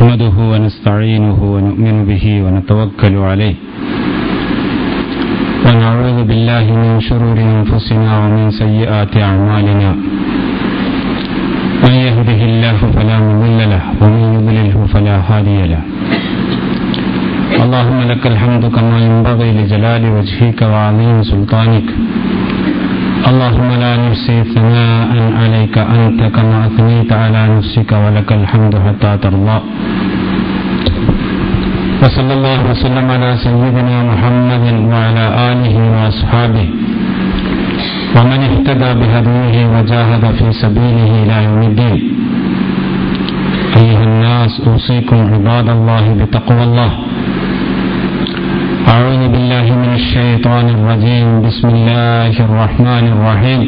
نحمده ونستعينه ونؤمن به ونتوكل عليه ونعوذ بالله من شرور أنفسنا ومن سيئات أعمالنا من يهده الله فلا مضل له ومن يضلله فلا هادي له اللهم لك الحمد كما ينبغي لجلال وجهك وعظيم سلطانك اللهم لا نحصي ثناء عليك أنت كما أثنيت على نفسك ولك الحمد حتى ترضى وصلى الله وسلم على سيدنا محمد وعلى آله وأصحابه ومن اهتدى بهديه وجاهد في سبيله إلى يوم الدين أيها الناس أوصيكم عباد الله بتقوى الله أعوذ بالله من الشيطان الرجيم بسم الله الرحمن الرحيم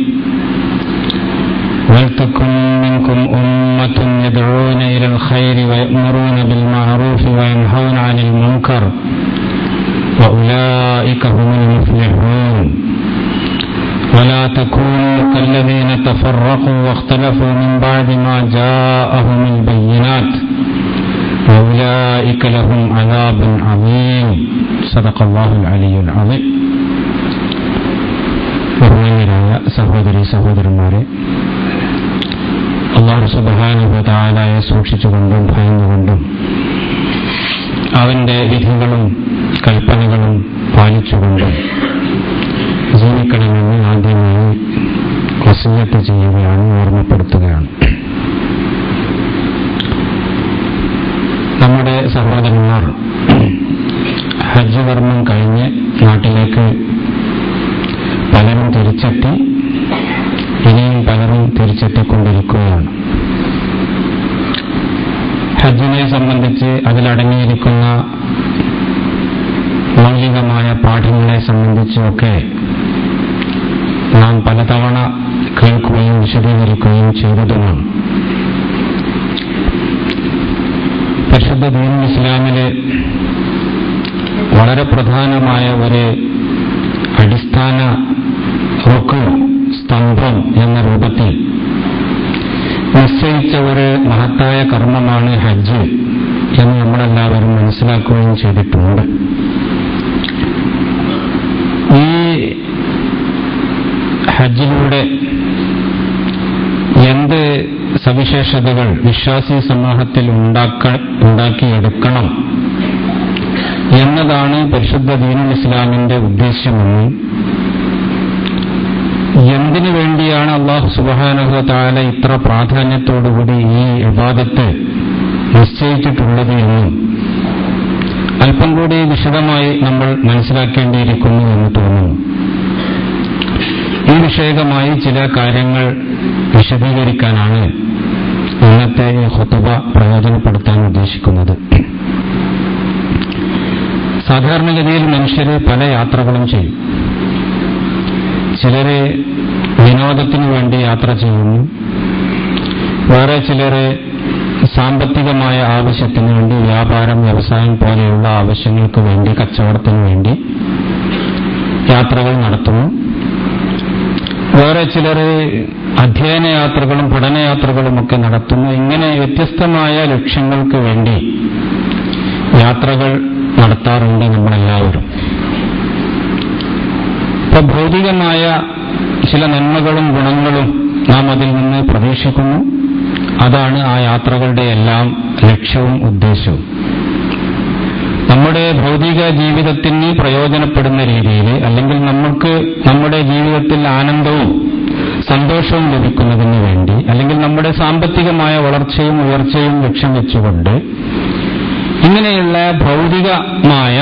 ولتكن منكم أمة يدعون إلى الخير ويأمرون بالمعروف وينهون عن المنكر وأولئك هم المفلحون ولا تكونوا كالذين تفرقوا واختلفوا من بعد ما جاءهم البينات وأولئك لهم عذاب عظيم صدق الله العلي العظيم. ബഹുമാന്യരായ സഹോദരീ സഹോദരന്മാരെ, അല്ലാഹു സുബ്ഹാനഹു വ തആലയെ സൂക്ഷിച്ചുകൊണ്ടും ഭയന്നുകൊണ്ടും അവന്റെ വിധികളും കൽപ്പനകളും പാലിച്ചുകൊണ്ടും ജീവിക്കണമെന്ന് ആദ്യമായി വസിയ്യത്ത് ചെയ്യുകയാണ്, ഓർമ്മപ്പെടുത്തുകയാണ്. നമ്മുടെ സഹോദരന്മാർ ഹജ്ജ് കർമ്മം കഴിഞ്ഞ് നാട്ടിലേക്ക് പലരും തിരിച്ചെത്തി, ഇനിയും പലരും തിരിച്ചെത്തിക്കൊണ്ടിരിക്കുകയാണ്. ഹജ്ജിനെ സംബന്ധിച്ച് അതിലടങ്ങിയിരിക്കുന്ന മൗലികമായ പാഠങ്ങളെ സംബന്ധിച്ചൊക്കെ നാം പലതവണ കേൾക്കുകയും വിശദീകരിക്കുകയും ചെയ്തതുമാണ്. പരിശുദ്ധ ദീനുൽ ഇസ്ലാമിലെ വളരെ പ്രധാനമായ ഒരു അടിസ്ഥാന റുക്ൻ, സ്തംഭം എന്ന രൂപത്തിൽ നിശ്ചയിച്ച ഒരു മഹത്തായ കർമ്മമാണ് ഹജ്ജ് എന്ന് നമ്മളെല്ലാവരും മനസ്സിലാക്കുകയും ചെയ്തിട്ടുണ്ട്. ഈ ഹജ്ജിലൂടെ എന്ത് സവിശേഷതകൾ വിശ്വാസി സമൂഹത്തിൽ ഉണ്ടാക്കിയെടുക്കണം എന്നതാണ് പരിശുദ്ധ ദീനുൽ ഇസ്ലാമിന്റെ ഉദ്ദേശ്യമെന്നും എന്തിനു വേണ്ടിയാണ് അല്ലാഹു സുബ്ഹാനഹു വ തആല ഇത്ര പ്രാധാന്യത്തോടുകൂടി ഈ ഇബാദത്ത് നിശ്ചയിച്ചിട്ടുള്ളത് എന്നും അല്പം കൂടി വിശദമായി നമ്മൾ മനസ്സിലാക്കേണ്ടിയിരിക്കുന്നു എന്ന് തോന്നുന്നു. ഈ വിഷയകമായി ചില കാര്യങ്ങൾ വിശദീകരിക്കാനാണ് ഇന്നത്തെ ഈ ഖുതുബ പ്രയോജനപ്പെടുത്താൻ ഉദ്ദേശിക്കുന്നത്. സാധാരണഗതിയിൽ മനുഷ്യർ പല യാത്രകളും ചെയ്യും. ചിലര് വിനോദത്തിനു വേണ്ടി യാത്ര ചെയ്യുന്നു, വേറെ ചിലര് സാമ്പത്തികമായ ആവശ്യത്തിന് വേണ്ടി, വ്യാപാരം വ്യവസായം പോലെയുള്ള ആവശ്യങ്ങൾക്ക് വേണ്ടി, കച്ചവടത്തിന് വേണ്ടി യാത്രകൾ നടത്തുന്നു. വേറെ ചിലര് അധ്യയന യാത്രകളും പഠനയാത്രകളുമൊക്കെ നടത്തുന്നു. ഇങ്ങനെ വ്യത്യസ്തമായ ലക്ഷ്യങ്ങൾക്ക് വേണ്ടി യാത്രകൾ നടത്താറുണ്ട് നമ്മളെല്ലാവരും. ഇപ്പൊ ഭൗതികമായ ചില നന്മകളും ഗുണങ്ങളും നാം അതിൽ നിന്ന് പ്രതീക്ഷിക്കുന്നു. അതാണ് ആ യാത്രകളുടെ എല്ലാം ലക്ഷ്യവും ഉദ്ദേശവും. നമ്മുടെ ഭൗതിക ജീവിതത്തിന് പ്രയോജനപ്പെടുന്ന രീതിയിൽ, അല്ലെങ്കിൽ നമുക്ക് നമ്മുടെ ജീവിതത്തിൽ ആനന്ദവും സന്തോഷവും ലഭിക്കുന്നതിന് വേണ്ടി, അല്ലെങ്കിൽ നമ്മുടെ സാമ്പത്തികമായ വളർച്ചയും ഉയർച്ചയും ലക്ഷ്യം വെച്ചുകൊണ്ട് ഇങ്ങനെയുള്ള ഭൗതികമായ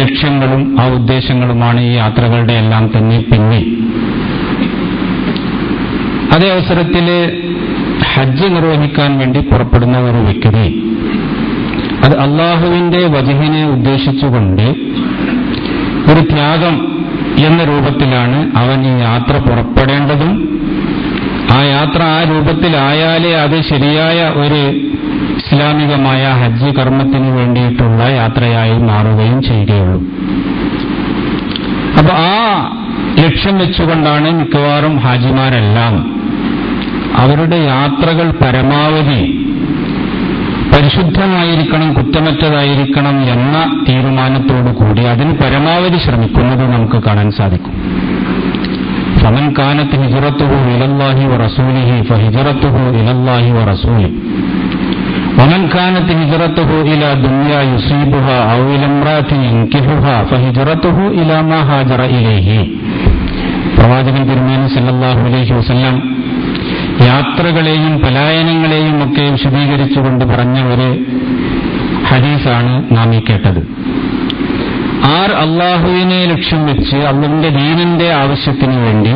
ലക്ഷ്യങ്ങളും ആ ഉദ്ദേശങ്ങളുമാണ് ഈ യാത്രകളുടെ എല്ലാം തന്നെ പിന്നിൽ. അതേ അവസരത്തിൽ ഹജ്ജ് നിർവഹിക്കാൻ വേണ്ടി പുറപ്പെടുന്ന ഒരു വ്യക്തി അത് അള്ളാഹുവിന്റെ വജ്ഹിനെ ഉദ്ദേശിച്ചുകൊണ്ട് ഒരു ത്യാഗം എന്ന രൂപത്തിലാണ് അവൻ ഈ യാത്ര പുറപ്പെടേണ്ടതും. ആ യാത്ര ആ രൂപത്തിലായാലേ അത് ശരിയായ ഒരു ഇസ്ലാമികമായ ഹജ്ജ് കർമ്മത്തിന് വേണ്ടിയിട്ടുള്ള യാത്രയായി മാറുകയും ചെയ്യുകയുള്ളൂ. അപ്പൊ ആ ലക്ഷ്യം വെച്ചുകൊണ്ടാണ് മിക്കവാറും ഹാജിമാരെല്ലാം അവരുടെ യാത്രകൾ പരമാവധി പരിശുദ്ധമായിരിക്കണം, കുറ്റമറ്റതായിരിക്കണം എന്ന തീരുമാനത്തോടു കൂടി അതിന് പരമാവധി ശ്രമിക്കുന്നത് നമുക്ക് കാണാൻ സാധിക്കും. ഫമൻ കാനത് ഹിജ്റത്തുഹു ഇലല്ലാഹി വറസൂലിഹി ഫഹിജ്റത്തുഹു ഇലല്ലാഹി വറസൂലിഹി വമൻ കാനത് ഹിജ്റത്തുഹു ഇലാ ദുനിയാ യുസീബുഹാ ഔ ഇലാ ഇംറാഅത്തിൻ യൻകിഹുഹാ ഫഹിജ്റത്തുഹു ഇലാ മാ ഹാജറ ഇലൈഹി. പ്രവാചകൻ തിരുമേനി സല്ലല്ലാഹു അലൈഹി വസല്ലം യാത്രകളെയും പലായനങ്ങളെയും ഒക്കെ വിശദീകരിച്ചുകൊണ്ട് പറഞ്ഞ ഒരു ഹദീസാണ് നാം ഈ കേട്ടത്. ആർ അള്ളാഹുവിനെ ലക്ഷ്യം വെച്ച് അള്ളാഹുവിന്റെ ദീനിന്റെ ആവശ്യത്തിനു വേണ്ടി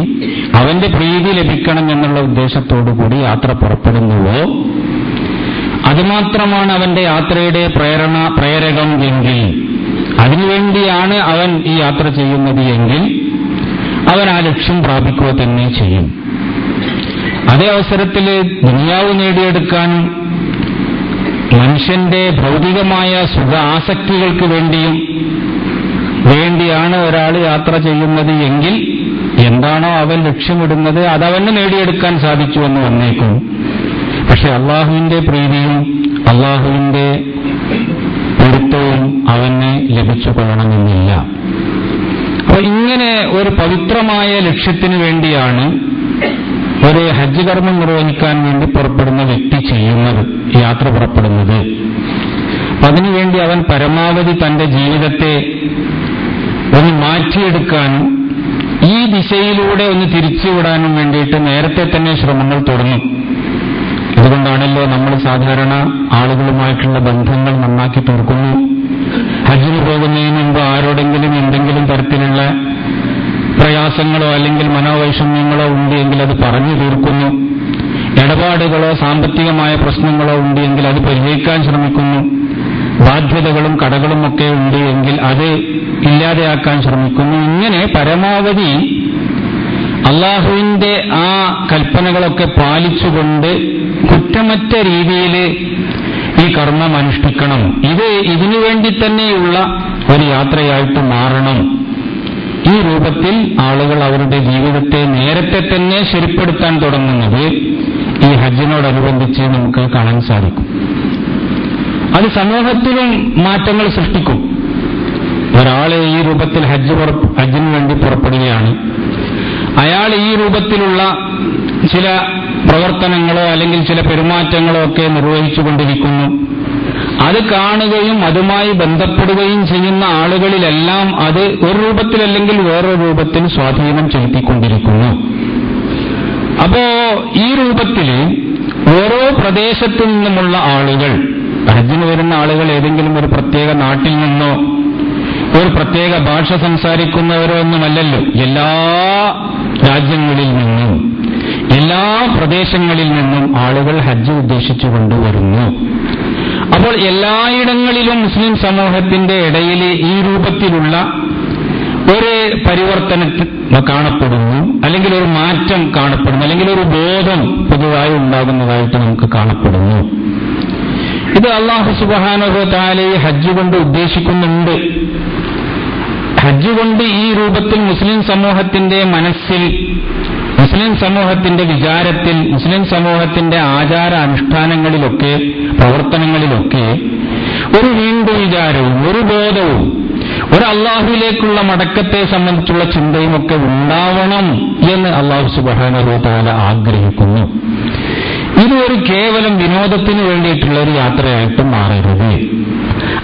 അവന്റെ പ്രീതി ലഭിക്കണം എന്നുള്ള ഉദ്ദേശത്തോടുകൂടി യാത്ര പുറപ്പെടുന്നുവോ അതുമാത്രമാണ് അവന്റെ യാത്രയുടെ പ്രേരകം എങ്കിൽ, അതിനുവേണ്ടിയാണ് അവൻ ഈ യാത്ര ചെയ്യുന്നത് എങ്കിൽ അവൻ ആ ലക്ഷ്യം പ്രാപിക്കുക തന്നെ ചെയ്യും. അതേ അവസരത്തിൽ ദുനിയാവ് നേടിയെടുക്കാനും മനുഷ്യന്റെ ഭൗതികമായ സുഖ ആസക്തികൾക്ക് വേണ്ടിയാണ് ഒരാൾ യാത്ര ചെയ്യുന്നത് എങ്കിൽ എന്താണോ അവൻ ലക്ഷ്യമിടുന്നത് അതവന് നേടിയെടുക്കാൻ സാധിച്ചുവെന്ന് വന്നേക്കും. പക്ഷെ അള്ളാഹുവിന്റെ പ്രീതിയും അള്ളാഹുവിന്റെ പൊരുത്തവും അവന് ലഭിച്ചു കൊള്ളണമെന്നില്ല. അപ്പോൾ ഇങ്ങനെ ഒരു പവിത്രമായ ലക്ഷ്യത്തിനു വേണ്ടിയാണ് ഒരു ഹജ്ജ് കർമ്മം നിർവഹിക്കാൻ വേണ്ടി പുറപ്പെടുന്ന വ്യക്തി ചെയ്യുന്നത്, യാത്ര പുറപ്പെടുന്നത്. അതിനുവേണ്ടി അവൻ പരമാവധി തന്റെ ജീവിതത്തെ ഒന്ന് മാറ്റിയെടുക്കാനും ഈ ദിശയിലൂടെ ഒന്ന് തിരിച്ചുവിടാനും വേണ്ടിയിട്ട് നേരത്തെ തന്നെ ശ്രമങ്ങൾ തുടങ്ങും. അതുകൊണ്ടാണല്ലോ നമ്മൾ സാധാരണ ആളുകളുമായിട്ടുള്ള ബന്ധങ്ങൾ നന്നാക്കി തീർക്കുന്നു. ഹജ്ജിന് പോകുന്നതിന് മുമ്പ് ആരോടെങ്കിലും എന്തെങ്കിലും തരത്തിലുള്ള പ്രയാസങ്ങളോ അല്ലെങ്കിൽ മനോവൈഷമ്യങ്ങളോ ഉണ്ട് എങ്കിൽ അത് പറഞ്ഞു തീർക്കുന്നു. ഇടപാടുകളോ സാമ്പത്തികമായ പ്രശ്നങ്ങളോ ഉണ്ട് എങ്കിൽ അത് പരിഹരിക്കാൻ ശ്രമിക്കുന്നു. ബാധ്യതകളും കടകളും ഒക്കെ ഉണ്ട് എങ്കിൽ അത് ഇല്ലാതെയാക്കാൻ ശ്രമിക്കുന്നു. ഇങ്ങനെ പരമാവധി അള്ളാഹുവിന്റെ ആ കൽപ്പനകളൊക്കെ പാലിച്ചുകൊണ്ട് കുറ്റമറ്റ രീതിയിൽ ഈ കർമ്മം അനുഷ്ഠിക്കണം. ഇതിനു വേണ്ടി തന്നെയുള്ള ഒരു യാത്രയായിട്ട് മാറണം. ഈ രൂപത്തിൽ ആളുകൾ അവരുടെ ജീവിതത്തെ നേരത്തെ തന്നെ ശരിപ്പെടുത്താൻ തുടങ്ങുന്നത് ഈ ഹജ്ജിനോടനുബന്ധിച്ച് നമുക്ക് കാണാൻ സാധിക്കും. അത് സമൂഹത്തിലും മാറ്റങ്ങൾ സൃഷ്ടിക്കും. ഒരാളെ ഈ രൂപത്തിൽ ഹജ്ജിന് വേണ്ടി പുറപ്പെടുകയാണ്, അയാൾ ഈ രൂപത്തിലുള്ള ചില പ്രവർത്തനങ്ങളോ അല്ലെങ്കിൽ ചില പെരുമാറ്റങ്ങളോ ഒക്കെ നിർവഹിച്ചുകൊണ്ടിരിക്കുന്നു. അത് കാണുകയും അതുമായി ബന്ധപ്പെടുകയും ചെയ്യുന്ന ആളുകളിലെല്ലാം അത് ഒരു രൂപത്തിലല്ലെങ്കിൽ വേറൊരു രൂപത്തിൽ സ്വാധീനം ചെലുത്തിക്കൊണ്ടിരിക്കുന്നു. അപ്പോ ഈ രൂപത്തിൽ ഓരോ പ്രദേശത്തു നിന്നുമുള്ള ആളുകൾ, ഹജ്ജിന് വരുന്ന ആളുകൾ ഏതെങ്കിലും ഒരു പ്രത്യേക നാട്ടിൽ നിന്നോ ഒരു പ്രത്യേക ഭാഷ സംസാരിക്കുന്നവരോ ഒന്നുമല്ലല്ലോ, എല്ലാ രാജ്യങ്ങളിൽ നിന്നും എല്ലാ പ്രദേശങ്ങളിൽ നിന്നും ആളുകൾ ഹജ്ജ് ഉദ്ദേശിച്ചുകൊണ്ട് വരുന്നു. അപ്പോൾ എല്ലായിടങ്ങളിലും മുസ്ലിം സമൂഹത്തിന്റെ ഇടയിൽ ഈ രൂപത്തിലുള്ള ഒരു പരിവർത്തനം കാണപ്പെടുന്നു, അല്ലെങ്കിൽ ഒരു മാറ്റം കാണപ്പെടുന്നു, അല്ലെങ്കിൽ ഒരു ബോധം പൊതുവായി ഉണ്ടാകുന്നതായിട്ട് നമുക്ക് കാണപ്പെടുന്നു. ഇത് അല്ലാഹു സുബ്ഹാനഹു വ തആല ഹജ്ജ് കൊണ്ട് ഉദ്ദേശിക്കുന്നുണ്ട്. ഹജ്ജ് കൊണ്ട് ഈ രൂപത്തിൽ മുസ്ലിം സമൂഹത്തിന്റെ മനസ്സിൽ, മുസ്ലിം സമൂഹത്തിന്റെ വിചാരത്തിൽ, മുസ്ലിം സമൂഹത്തിന്റെ ആചാര അനുഷ്ഠാനങ്ങളിലൊക്കെ പ്രവർത്തനങ്ങളിലൊക്കെ ഒരു വീണ്ടും വിചാരവും ഒരു ബോധവും ഒരു അള്ളാഹുവിലേക്കുള്ള മടക്കത്തെ സംബന്ധിച്ചുള്ള ചിന്തയും ഒക്കെ ഉണ്ടാവണം എന്ന് അല്ലാഹു സുബ്ഹാനഹു വ തആല ആഗ്രഹിക്കുന്നു. ഇത് ഒരു കേവലം വിനോദത്തിന് വേണ്ടിയിട്ടുള്ള ഒരു യാത്രയായിട്ട് മാറരുത്.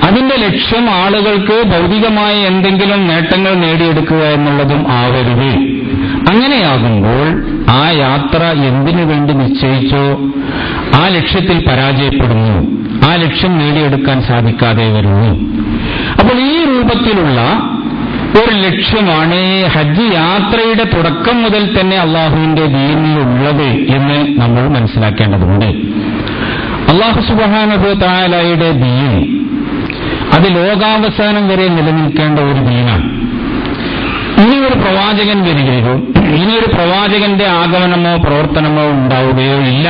അതിന്റെ ലക്ഷ്യം ആളുകൾക്ക് ഭൗതികമായ എന്തെങ്കിലും നേട്ടങ്ങൾ നേടിയെടുക്കുക എന്നുള്ളതും ആവരുത്. അങ്ങനെയാകുമ്പോൾ ആ യാത്ര എന്തിനു വേണ്ടി നിശ്ചയിച്ചോ ആ ലക്ഷ്യത്തിൽ പരാജയപ്പെടുന്നു, ആ ലക്ഷ്യം നേടിയെടുക്കാൻ സാധിക്കാതെ വരുന്നു. അപ്പോൾ ഈ രൂപത്തിലുള്ള ഒരു ലക്ഷ്യമാണ് ഹജ്ജ് യാത്രയുടെ തുടക്കം മുതൽ തന്നെ അള്ളാഹുവിന്റെ ദീനിലുള്ളത് എന്ന് നമ്മൾ മനസ്സിലാക്കേണ്ടതുണ്ട്. അല്ലാഹു സുബ്ഹാനഹു വ തആലയുടെ ദീൻ അത് ലോകാവസാനം വരെ നിലനിൽക്കേണ്ട ഒരു ദീനാണ്. ഇനിയൊരു പ്രവാചകൻ വരികയോ ഇനിയൊരു പ്രവാചകന്റെ ആഗമനമോ പ്രവർത്തനമോ ഉണ്ടാവുകയോ ഇല്ല.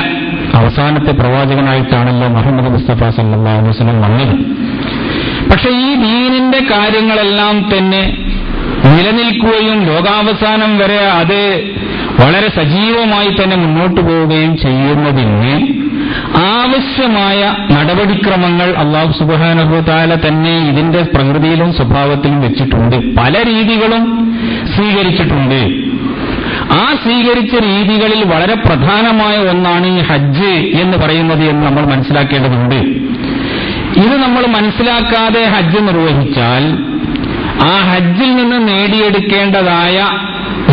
അവസാനത്തെ പ്രവാചകനായിട്ടാണല്ലോ മുഹമ്മദ് മുസ്തഫ സല്ലല്ലാഹു അലൈഹി വസല്ലം വന്നത്. പക്ഷെ ഈ ദീനിന്റെ കാര്യങ്ങളെല്ലാം തന്നെ നിലനിൽക്കുകയും ലോകാവസാനം വരെ അത് വളരെ സജീവമായി തന്നെ മുന്നോട്ട് പോവുകയും ചെയ്യുന്നതിന് ആവശ്യമായ നടപടിക്രമങ്ങൾ അല്ലാഹു സുബ്ഹാനഹു വ തആല തന്നെ ഇതിന്റെ പ്രകൃതിയിലും സ്വഭാവത്തിലും വെച്ചിട്ടുണ്ട്. പല രീതികളും സ്വീകരിച്ചിട്ടുണ്ട്. ആ സ്വീകരിച്ച രീതികളിൽ വളരെ പ്രധാനമായ ഒന്നാണ് ഈ ഹജ്ജ് എന്ന് പറയുന്നത് എന്ന് നമ്മൾ മനസ്സിലാക്കേണ്ടതുണ്ട്. ഇത് നമ്മൾ മനസ്സിലാക്കാതെ ഹജ്ജ് നിർവഹിച്ചാൽ ആ ഹജ്ജിൽ നിന്ന് നേടിയെടുക്കേണ്ടതായ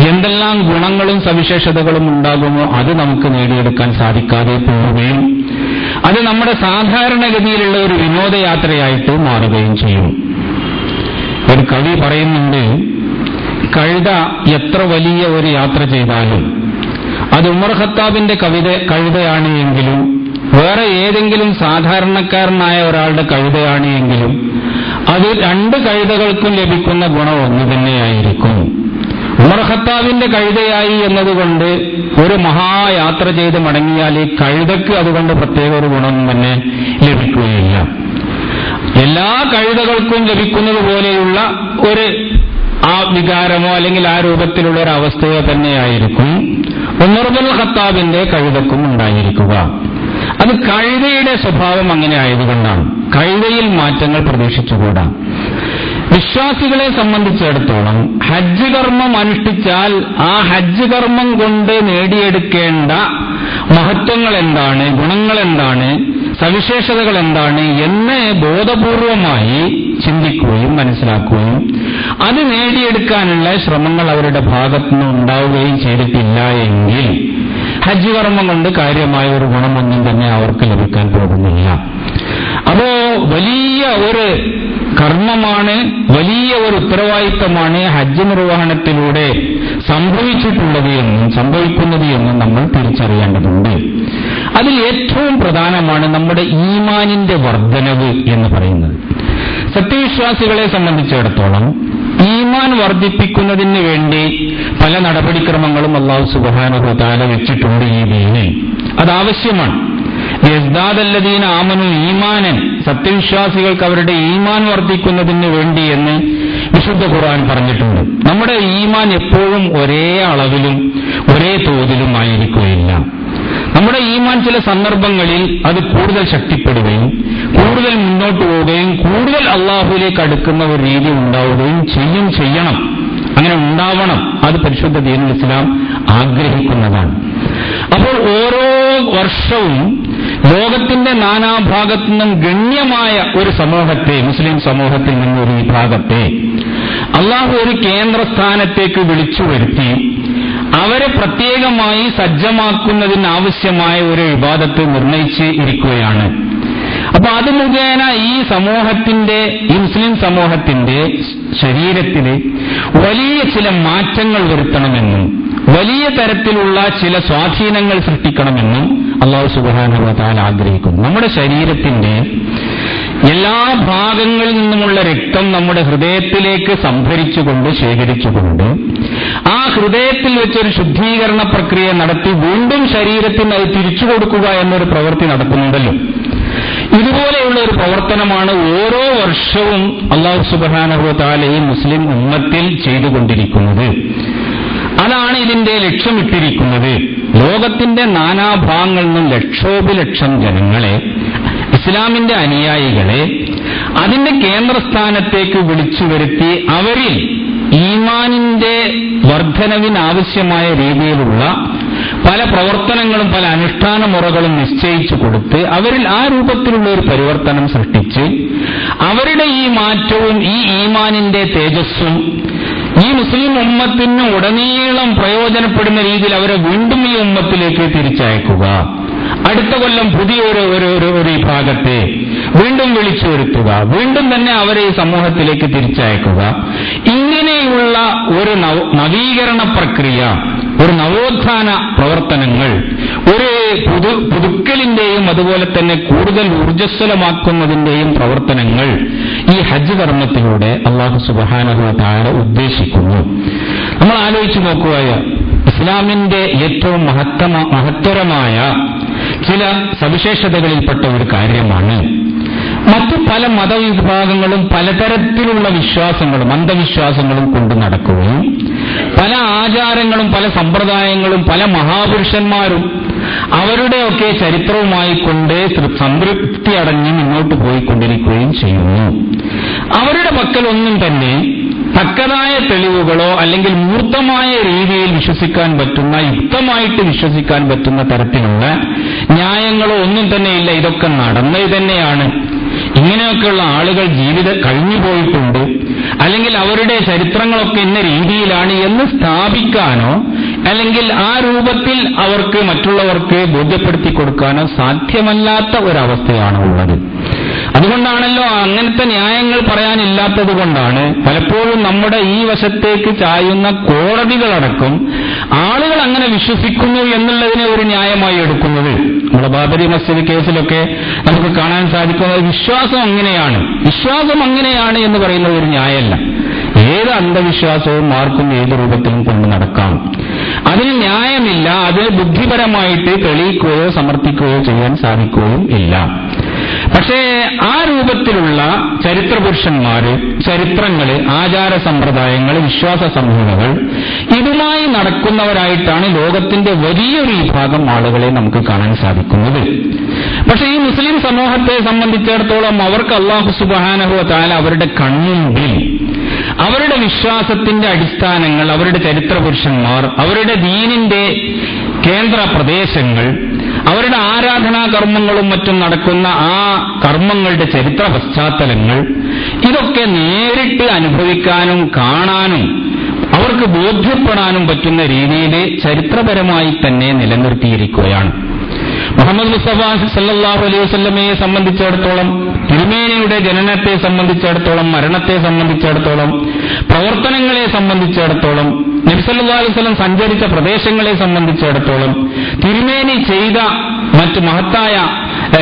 എന്തെല്ലാം ഗുണങ്ങളും സവിശേഷതകളും ഉണ്ടാകുമോ അത് നമുക്ക് നേടിയെടുക്കാൻ സാധിക്കാതെ പോവുകയും അത് നമ്മുടെ സാധാരണഗതിയിലുള്ള ഒരു വിനോദയാത്രയായിട്ട് മാറുകയും ചെയ്യും. ഒരു കവി പറയുന്നുണ്ട്, കഴുത എത്ര വലിയ ഒരു യാത്ര ചെയ്താലും അത് ഉമർ ഖത്താബിന്റെ കഴുതയാണ് എങ്കിലും വേറെ ഏതെങ്കിലും സാധാരണക്കാരനായ ഒരാളുടെ കഴുതയാണ് എങ്കിലും അത് രണ്ട് കഴുതകൾക്കും ലഭിക്കുന്ന ഗുണം ഒന്ന് തന്നെയായിരിക്കും. ഉമർ ഖത്താബിന്റെ കഴുതയായി എന്നതുകൊണ്ട് ഒരു മഹായാത്ര ചെയ്ത് മടങ്ങിയാൽ ഈ കഴുതയ്ക്ക് അതുകൊണ്ട് പ്രത്യേക ഒരു ഗുണം തന്നെ ലഭിക്കുകയില്ല. എല്ലാ കഴുതകൾക്കും ലഭിക്കുന്നത് പോലെയുള്ള ഒരു ആ വികാരമോ അല്ലെങ്കിൽ ആ രൂപത്തിലുള്ള ഒരു അവസ്ഥയോ തന്നെയായിരിക്കും ഉമർ ഇബ്നുൽ ഖത്താബിന്റെ കഴുതക്കും ഉണ്ടായിരിക്കുക. അത് കഴുതയുടെ സ്വഭാവം അങ്ങനെ ആയതുകൊണ്ടാണ്. കഴുതയിൽ മാറ്റങ്ങൾ പ്രതീക്ഷിച്ചുകൂടാ. വിശ്വാസികളെ സംബന്ധിച്ചിടത്തോളം ഹജ്ജ് കർമ്മം അനുഷ്ഠിച്ചാൽ ആ ഹജ്ജ് കർമ്മം കൊണ്ട് നേടിയെടുക്കേണ്ട മഹത്വങ്ങൾ എന്താണ്, ഗുണങ്ങൾ എന്താണ്, സവിശേഷതകൾ എന്താണ് എന്ന് ബോധപൂർവമായി ചിന്തിക്കുകയും മനസ്സിലാക്കുകയും അത് നേടിയെടുക്കാനുള്ള ശ്രമങ്ങൾ അവരുടെ ഭാഗത്തുനിന്ന് ഉണ്ടാവുകയും ചെയ്തിട്ടില്ല എങ്കിൽ ഹജ്ജ് കർമ്മം കൊണ്ട് കാര്യമായ ഒരു ഗുണമൊന്നും തന്നെ അവർക്ക് ലഭിക്കാൻ പോകുന്നില്ല. അപ്പോ വലിയ ഒരു കർമ്മമാണ്, വലിയ ഒരു ഉത്തരവാദിത്തമാണ് ഹജ്ജ് നിർവഹണത്തിലൂടെ സംഭവിച്ചിട്ടുള്ളത് എന്നും സംഭവിക്കുന്നത് എന്നും നമ്മൾ തിരിച്ചറിയേണ്ടതുണ്ട്. അതിൽ ഏറ്റവും പ്രധാനമാണ് നമ്മുടെ ഈമാനിന്റെ വർധനവ് എന്ന് പറയുന്നത്. സത്യവിശ്വാസികളെ സംബന്ധിച്ചിടത്തോളം ഈമാൻ വർദ്ധിപ്പിക്കുന്നതിന് വേണ്ടി പല നടപടിക്രമങ്ങളും അല്ലാഹു സുബ്ഹാനഹു വ തആല വെച്ചിട്ടുണ്ട് ഈ ദീനിൽ. അതാവശ്യമാണ്. യസ്ദാദല്ലദീന ആമനു ഈമാനൻ, സത്യവിശ്വാസികൾക്ക് അവരുടെ ഈമാൻ വർദ്ധിക്കുന്നതിന് വേണ്ടി എന്ന് വിശുദ്ധ ഖുർആൻ പറഞ്ഞിട്ടുണ്ട്. നമ്മുടെ ഈമാൻ എപ്പോഴും ഒരേ അളവിലും ഒരേ തോതിലും ആയിരിക്കുകയില്ല. നമ്മുടെ ഈമാൻ ചില സന്ദർഭങ്ങളിൽ അത് കൂടുതൽ ശക്തിപ്പെടുകയും കൂടുതൽ മുന്നോട്ട് പോവുകയും കൂടുതൽ അള്ളാഹുവിലേക്ക് അടുക്കുന്ന ഒരു രീതി ഉണ്ടാവുകയും ചെയ്യണം. അങ്ങനെ ഉണ്ടാവണം. അത് പരിശുദ്ധ ദീനുൽ ഇസ്ലാം ആഗ്രഹിക്കുന്നതാണ്. അപ്പോൾ ഓരോ വർഷവും ലോകത്തിന്റെ നാനാഭാഗത്തു നിന്നും ഗണ്യമായ ഒരു സമൂഹത്തെ, മുസ്ലിം സമൂഹത്തിൽ നിന്നൊരു വിഭാഗത്തെ അള്ളാഹു ഒരു കേന്ദ്രസ്ഥാനത്തേക്ക് വിളിച്ചു വരുത്തി അവരെ പ്രത്യേകമായി സജ്ജമാക്കുന്നതിനാവശ്യമായ ഒരു ഇബാദത്ത് നിർണയിച്ച് ഇരിക്കുകയാണ്. അപ്പൊ അത് മുഖേന ഈ മുസ്ലിം സമൂഹത്തിന്റെ ശരീരത്തിൽ വലിയ ചില മാറ്റങ്ങൾ വരുത്തണമെന്നും വലിയ തരത്തിലുള്ള ചില സ്വാധീനങ്ങൾ സൃഷ്ടിക്കണമെന്നും അല്ലാഹു സുബ്ഹാനഹു വ തആല ആഗ്രഹിക്കുന്നു. നമ്മുടെ ശരീരത്തിന്റെ എല്ലാ ഭാഗങ്ങളിൽ നിന്നുമുള്ള രക്തം നമ്മുടെ ഹൃദയത്തിലേക്ക് സംഭരിച്ചുകൊണ്ട് ശേഖരിച്ചുകൊണ്ട് ആ ഹൃദയത്തിൽ വെച്ചൊരു ശുദ്ധീകരണ പ്രക്രിയ നടത്തി വീണ്ടും ശരീരത്തിന് അത് തിരിച്ചു കൊടുക്കുക എന്നൊരു പ്രവൃത്തി നടക്കുന്നുണ്ടല്ലോ. ഇതുപോലെയുള്ള ഒരു പ്രവർത്തനമാണ് ഓരോ വർഷവും അല്ലാഹു സുബ്ഹാനഹു വ തആല ഈ മുസ്ലിം ഉമ്മത്തിൽ ചെയ്തുകൊണ്ടിരിക്കുന്നത്. അതാണ് ഇതിന്റെ ലക്ഷ്യമിട്ടിരിക്കുന്നത്. ലോകത്തിന്റെ നാനാഭാഗങ്ങളിൽ നിന്നും ലക്ഷോപലക്ഷം ജനങ്ങളെ, ഇസ്ലാമിന്റെ അനുയായികളെ അതിന്റെ കേന്ദ്രസ്ഥാനത്തേക്ക് വിളിച്ചു വരുത്തി അവരിൽ ഈമാനിന്റെ വർധനവിനാവശ്യമായ രീതിയിലുള്ള പല പ്രവർത്തനങ്ങളും പല അനുഷ്ഠാന മുറകളും നിശ്ചയിച്ചു കൊടുത്ത് അവരിൽ ആ രൂപത്തിലുള്ള ഒരു പരിവർത്തനം സൃഷ്ടിച്ച് അവരുടെ ഈ മാറ്റവും ഈ ഈമാനിന്റെ തേജസ്സും ഈ മുസ്ലിം ഉമ്മത്തിന് ഉടനീളം പ്രയോജനപ്പെടുന്ന രീതിയിൽ അവരെ വീണ്ടും ഈ ഉമ്മത്തിലേക്ക് തിരിച്ചയക്കുക. അടുത്ത കൊല്ലം പുതിയൊരു വിഭാഗത്തെ വീണ്ടും വിളിച്ചു വരുത്തുക, വീണ്ടും തന്നെ അവരെ ഈ സമൂഹത്തിലേക്ക് തിരിച്ചയക്കുക. ഇങ്ങനെയുള്ള ഒരു നവീകരണ പ്രക്രിയ, ഒരു നവോത്ഥാന പ്രവർത്തനങ്ങൾ, ഒരു പുതുക്കലിന്റെയും അതുപോലെ തന്നെ കൂടുതൽ ഊർജ്ജസ്വലമാക്കുന്നതിന്റെയും പ്രവർത്തനങ്ങൾ ഈ ഹജ്ജ് കർമ്മത്തിലൂടെ അല്ലാഹു സുബ്ഹാനഹു വ തആല ഉദ്ദേശിക്കുന്നു. നമ്മൾ ആലോചിച്ചു നോക്കുക, ഇസ്ലാമിന്റെ ഏറ്റവും മഹത്തരമായ ചില സവിശേഷതകളിൽപ്പെട്ട ഒരു കാര്യമാണ് മറ്റു പല മതവിഭാഗങ്ങളും പലതരത്തിലുള്ള വിശ്വാസങ്ങളും അന്ധവിശ്വാസങ്ങളും കൊണ്ട് നടക്കുകയും പല ആചാരങ്ങളും പല സമ്പ്രദായങ്ങളും പല മഹാപുരുഷന്മാരും അവരുടെയൊക്കെ ചരിത്രവുമായി കൊണ്ട് സംതൃപ്തി അടഞ്ഞ് മുന്നോട്ട് പോയിക്കൊണ്ടിരിക്കുകയും ചെയ്യുന്നു. അവരുടെ പക്കലൊന്നും തന്നെ തക്കതായ തെളിവുകളോ അല്ലെങ്കിൽ മൂർത്തമായ രീതിയിൽ വിശ്വസിക്കാൻ പറ്റുന്ന, യുക്തമായിട്ട് വിശ്വസിക്കാൻ പറ്റുന്ന തരത്തിലുള്ള ന്യായങ്ങളോ ഒന്നും തന്നെയില്ല. ഇതൊക്കെ നടന്നത് തന്നെയാണ്, ഇങ്ങനെയൊക്കെയുള്ള ആളുകൾ കഴിഞ്ഞു പോയിട്ടുണ്ട്, അല്ലെങ്കിൽ അവരുടെ ചരിത്രങ്ങളൊക്കെ ഇന്ന രീതിയിലാണ് എന്ന് സ്ഥാപിക്കാനോ അല്ലെങ്കിൽ ആ രൂപത്തിൽ അവർക്ക് മറ്റുള്ളവർക്ക് ബോധ്യപ്പെടുത്തി കൊടുക്കാനോ സാധ്യമല്ലാത്ത ഒരവസ്ഥയാണ് ഉള്ളത്. അതുകൊണ്ടാണല്ലോ അങ്ങനത്തെ ന്യായങ്ങൾ പറയാനില്ലാത്തത് കൊണ്ടാണ് പലപ്പോഴും നമ്മുടെ ഈ വശത്തേക്ക് ചായുന്ന കോടതികളടക്കം ആളുകൾ അങ്ങനെ വിശ്വസിക്കുന്നു എന്നുള്ളതിനെ ഒരു ന്യായമായി എടുക്കുന്നത്. നമ്മുടെ ബാബരി മസ്ജിദ് കേസിലൊക്കെ നമുക്ക് കാണാൻ സാധിക്കുന്നത് വിശ്വാസം അങ്ങനെയാണ് എന്ന് പറയുന്ന ഒരു ന്യായമല്ല. ഏത് അന്ധവിശ്വാസവും ആർക്കും ഏത് രൂപത്തിലും കൊണ്ട് നടക്കാം. അതിന് ന്യായമില്ല. അത് ബുദ്ധിപരമായിട്ട് തെളിയിക്കുകയോ സമർത്ഥിക്കുകയോ ചെയ്യാൻ സാധിക്കുകയും ഇല്ല. പക്ഷേ ആ രൂപത്തിലുള്ള ചരിത്രപുരുഷന്മാര്, ചരിത്രങ്ങള്, ആചാര സമ്പ്രദായങ്ങൾ, വിശ്വാസ സംഹിതകൾ ഇതുമായി നടക്കുന്നവരായിട്ടാണ് ലോകത്തിന്റെ വലിയൊരു വിഭാഗം ആളുകളെ നമുക്ക് കാണാൻ സാധിക്കുന്നത്. പക്ഷേ ഈ മുസ്ലിം സമൂഹത്തെ സംബന്ധിച്ചിടത്തോളം അവർക്ക് അല്ലാഹു സുബ്ഹാനഹു വ തആല അവരുടെ കൺമുമ്പിൽ അവരുടെ വിശ്വാസത്തിന്റെ അടിസ്ഥാനങ്ങൾ, അവരുടെ ചരിത്രപുരുഷന്മാർ, അവരുടെ ദീനിന്റെ കേന്ദ്ര പ്രദേശങ്ങൾ, അവരുടെ ആരാധനാ കർമ്മങ്ങളും മറ്റും നടക്കുന്ന ആ കർമ്മങ്ങളുടെ ചരിത്ര പശ്ചാത്തലങ്ങൾ ഇതൊക്കെ നേരിട്ട് അനുഭവിക്കാനും കാണാനും അവർക്ക് ബോധ്യപ്പെടാനും പറ്റുന്ന രീതിയിൽ ചരിത്രപരമായി തന്നെ നിലനിർത്തിയിരിക്കുകയാണ്. മുഹമ്മദ് മുസ്തഫ സല്ലല്ലാഹു അലൈഹി വസല്ലമയെ സംബന്ധിച്ചിടത്തോളം, തിരുമേനിയുടെ ജനനത്തെ സംബന്ധിച്ചിടത്തോളം, മരണത്തെ സംബന്ധിച്ചിടത്തോളം, പ്രവർത്തനങ്ങളെ സംബന്ധിച്ചിടത്തോളം, നബി സല്ലല്ലാഹു അലൈഹി വസല്ലം സഞ്ചരിച്ച പ്രദേശങ്ങളെ സംബന്ധിച്ചിടത്തോളം, തിരുമേനി ചെയ്ത മറ്റ് മഹത്തായ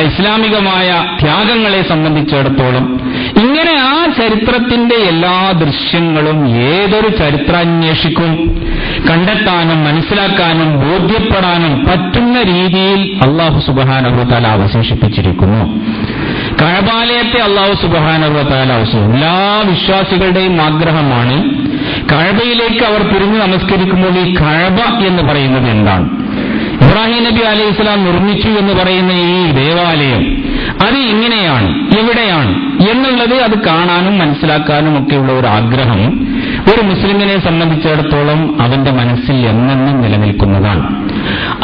ഇസ്ലാമികമായ ത്യാഗങ്ങളെ സംബന്ധിച്ചിടത്തോളം, ഇങ്ങനെ ആ ചരിത്രത്തിന്റെ എല്ലാ ദൃശ്യങ്ങളും ഏതൊരു ചരിത്രാന്വേഷിക്കും കണ്ടെത്താനും മനസ്സിലാക്കാനും ബോധ്യപ്പെടാനും പറ്റുന്ന രീതിയിൽ അല്ലാഹു സുബ്ഹാനഹു വ തആല അവശേഷിപ്പിച്ചിരിക്കുന്നു. കഅബാലയത്തെ അല്ലാഹു സുബ്ഹാനഹു വ തആല എല്ലാ വിശ്വാസികളുടെയും ആഗ്രഹമാണ് കഅബയിലേക്ക് അവർ തിരിഞ്ഞു നമസ്കരിക്കുമ്പോൾ ഈ കഅബ എന്ന് പറയുന്നത് എന്താണ്, ഇബ്രാഹിം നബി അലൈഹിസ്സലാം നിർമ്മിച്ചു എന്ന് പറയുന്ന ഈ ദേവാലയം അത് ഇങ്ങനെയാണ്, എവിടെയാണ് എന്നുള്ളത് അത് കാണാനും മനസ്സിലാക്കാനും ഒക്കെയുള്ള ഒരു ആഗ്രഹം ഒരു മുസ്ലിമിനെ സംബന്ധിച്ചിടത്തോളം അവന്റെ മനസ്സിൽ എന്നെന്നും നിലനിൽക്കുന്നതാണ്.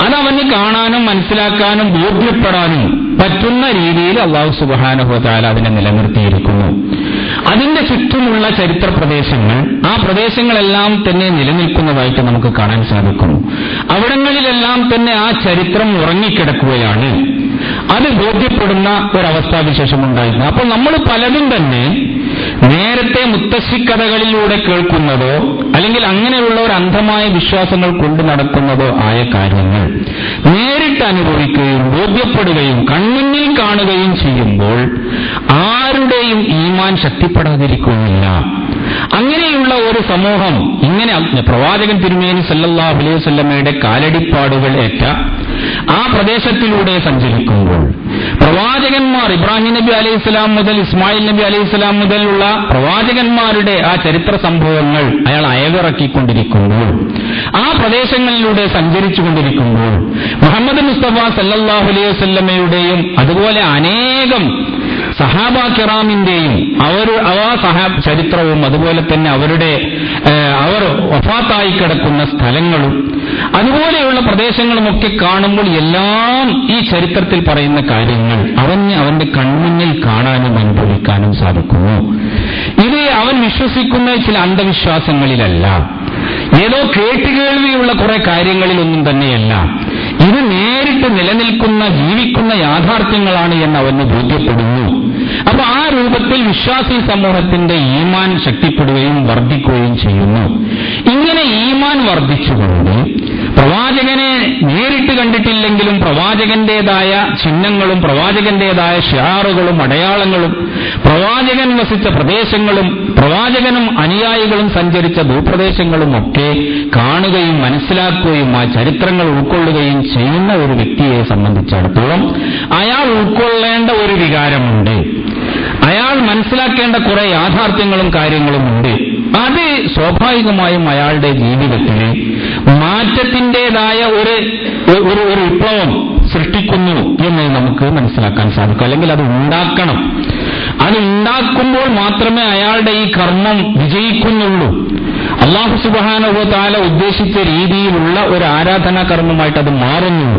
അതവന് കാണാനും മനസ്സിലാക്കാനും ബോധ്യപ്പെടാനും പറ്റുന്ന രീതിയിൽ അല്ലാഹു സുബ്ഹാനഹു വ തആല അതിനെ നിലനിർത്തിയിരിക്കുന്നു. അതിന്റെ ചുറ്റുമുള്ള ചരിത്ര പ്രദേശങ്ങൾ, ആ പ്രദേശങ്ങളെല്ലാം തന്നെ നിലനിൽക്കുന്നതായിട്ട് നമുക്ക് കാണാൻ സാധിക്കുന്നു. അവിടങ്ങളിലെല്ലാം തന്നെ ആ ചരിത്രം ഉറങ്ങിക്കിടക്കുകയാണ്. അത് ബോധ്യപ്പെടുന്ന ഒരവസ്ഥാവിശേഷം ഉണ്ടായിരുന്നു. അപ്പോൾ നമ്മൾ പലതും തന്നെ നേരത്തെ മുത്തശ്ശിക്കഥകളിലൂടെ കേൾക്കുന്നതോ അല്ലെങ്കിൽ അങ്ങനെയുള്ള ഒരു അന്ധമായ വിശ്വാസങ്ങൾ കൊണ്ട് നടക്കുന്നതോ ആയ കാര്യങ്ങൾ നേരിട്ട് അനുഭവിക്കുകയും ബോധ്യപ്പെടുകയും കൺമുന്നിൽ കാണുകയും ചെയ്യുമ്പോൾ ആരുടെയും ഈമാൻ ശക്തിപ്പെടാതിരിക്കുന്നില്ല. അങ്ങനെയുള്ള ഒരു സമൂഹം, ഇങ്ങനെ പ്രവാചകൻ തിരുമേനി സല്ലല്ലാഹു അലൈഹി വസല്ലമയുടെ കാലടിപ്പാടുകൾ ഏറ്റ ആ പ്രദേശത്തിലൂടെ സഞ്ചരിക്കുമ്പോൾ പ്രവാചകന്മാർ, ഇബ്രാഹിം നബി അലൈഹിസ്സലാം മുതൽ ഇസ്മായിൽ നബി അലൈഹിസ്സലാം മുതലുള്ള പ്രവാചകന്മാരുടെ ആ ചരിത്ര സംഭവങ്ങൾ അയാൾ അയവിറക്കിക്കൊണ്ടിരിക്കുമ്പോൾ, ആ പ്രദേശങ്ങളിലൂടെ സഞ്ചരിച്ചു കൊണ്ടിരിക്കുമ്പോൾ മുഹമ്മദ് മുസ്തഫ സല്ലല്ലാഹു അലൈഹി വസല്ലമയുടെയും അതുപോലെ അനേകം സഹാബ കിറാമിന്റെയും ചരിത്രവും അതുപോലെ തന്നെ അവർ വഫാത്തായി കിടക്കുന്ന സ്ഥലങ്ങളും അതുപോലെയുള്ള പ്രദേശങ്ങളുമൊക്കെ കാണുമ്പോൾ എല്ലാം ഈ ചരിത്രത്തിൽ പറയുന്ന കാര്യങ്ങൾ അവന്റെ കൺമുന്നിൽ കാണാനും അനുഭവിക്കാനും സാധിക്കുന്നു. ഇത് അവൻ വിശ്വസിക്കുന്ന ചില അന്ധവിശ്വാസങ്ങളിലല്ല, ഏതോ കേട്ടുകേൾവിയുള്ള കുറെ കാര്യങ്ങളിലൊന്നും തന്നെയല്ല. ഇത് നേരിട്ട് നിലനിൽക്കുന്ന ജീവിക്കുന്ന യാഥാർത്ഥ്യങ്ങളാണ് എന്ന് അവന് ബോധ്യപ്പെടുന്നു. അപ്പൊ ആ രൂപത്തിൽ വിശ്വാസി സമൂഹത്തിന്റെ ഈമാൻ ശക്തിപ്പെടുകയും വർദ്ധിക്കുകയും ചെയ്യുന്നു. ഇങ്ങനെ ഈമാൻ വർദ്ധിച്ചുകൊണ്ട് പ്രവാചകനെ നേരിട്ട് കണ്ടിട്ടില്ലെങ്കിലും പ്രവാചകന്റേതായ ചിഹ്നങ്ങളും പ്രവാചകന്റേതായ ഷിആറുകളും അടയാളങ്ങളും പ്രവാചകൻ വസിച്ച പ്രദേശങ്ങളും പ്രവാചകനും അനുയായികളും സഞ്ചരിച്ച ഭൂപ്രദേശങ്ങളും ഒക്കെ കാണുകയും മനസ്സിലാക്കുകയും ആ ചരിത്രങ്ങൾ ഉൾക്കൊള്ളുകയും ചെയ്യുന്ന ഒരു വ്യക്തിയെ സംബന്ധിച്ചിടത്തോളം അയാൾ ഉൾക്കൊള്ളേണ്ട ഒരു വികാരമുണ്ട്, അയാൾ മനസ്സിലാക്കേണ്ട കുറെ യാഥാർത്ഥ്യങ്ങളും കാര്യങ്ങളുമുണ്ട്. അത് സ്വാഭാവികമായും അയാളുടെ ജീവിതത്തിൽ മാറ്റത്തിൻ്റെതായ ഒരു വിപ്ലവം സൃഷ്ടിക്കുന്നു എന്ന് നമുക്ക് മനസ്സിലാക്കാൻ സാധിക്കും. അല്ലെങ്കിൽ അത് ഉണ്ടാക്കണം. അത് ഉണ്ടാക്കുമ്പോൾ മാത്രമേ അയാളുടെ ഈ കർമ്മം വിജയിക്കുന്നുള്ളൂ. അല്ലാഹു സുബ്ഹാനഹു വ തആല ഉദ്ദേശിച്ച രീതിയിലുള്ള ഒരു ആരാധനാ കർമ്മമായിട്ട് അത് മാറുന്നു.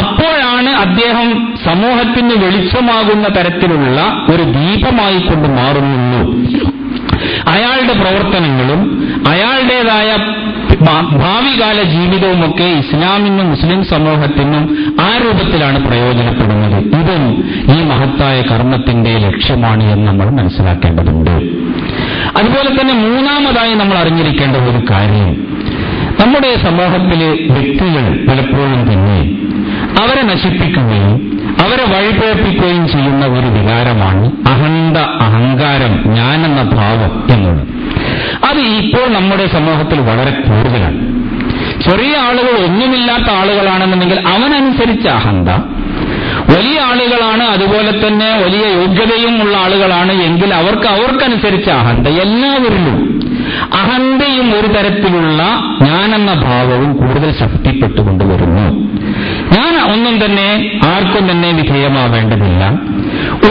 അപ്പോഴാണ് അദ്ദേഹം സമൂഹത്തിന് വെളിച്ചമാകുന്ന തരത്തിലുള്ള ഒരു ദീപമായി കൊണ്ട് മാറുന്നുള്ളൂ. അയാളുടെ പ്രവർത്തനങ്ങളും അയാളുടേതായ ഭാവികാല ജീവിതവുമൊക്കെ ഇസ്ലാമിനും മുസ്ലിം സമൂഹത്തിനും ആ രൂപത്തിലാണ് പ്രയോജനപ്പെടുന്നത്. ഇതും ഈ മഹത്തായ കർമ്മത്തിന്റെ ലക്ഷ്യമാണ് എന്ന് നമ്മൾ മനസ്സിലാക്കേണ്ടതുണ്ട്. അതുപോലെ തന്നെ മൂന്നാമതായി നമ്മൾ അറിഞ്ഞിരിക്കേണ്ട ഒരു കാര്യം, നമ്മുടെ സമൂഹത്തിലെ വ്യക്തികൾ പലപ്പോഴും തന്നെ അവരെ നശിപ്പിക്കുകയും അവരെ വഴിപഴപ്പിക്കുകയും ചെയ്യുന്ന ഒരു വികാരമാണ് അഹങ്കാരം, ഞാനെന്ന ഭാവം എന്നുള്ളത്. അത് ഇപ്പോൾ നമ്മുടെ സമൂഹത്തിൽ വളരെ കൂടുതലാണ്. ചെറിയ ആളുകൾ, ഒന്നുമില്ലാത്ത ആളുകളാണെന്നുണ്ടെങ്കിൽ അവനനുസരിച്ച് അഹന്ത, വലിയ ആളുകളാണ്, അതുപോലെ തന്നെ വലിയ യോഗ്യതയും ഉള്ള ആളുകളാണ് എങ്കിൽ അവർക്കനുസരിച്ച് അഹന്ത. എല്ലാവരിലും അഹന്തയും ഒരു തരത്തിലുള്ള ഞാനെന്ന ഭാവവും കൂടുതൽ ശക്തിപ്പെട്ടുകൊണ്ടുവരുന്നു. ഞാൻ ഒന്നും തന്നെ ആർക്കും തന്നെ വിധേയമാവേണ്ടതില്ല,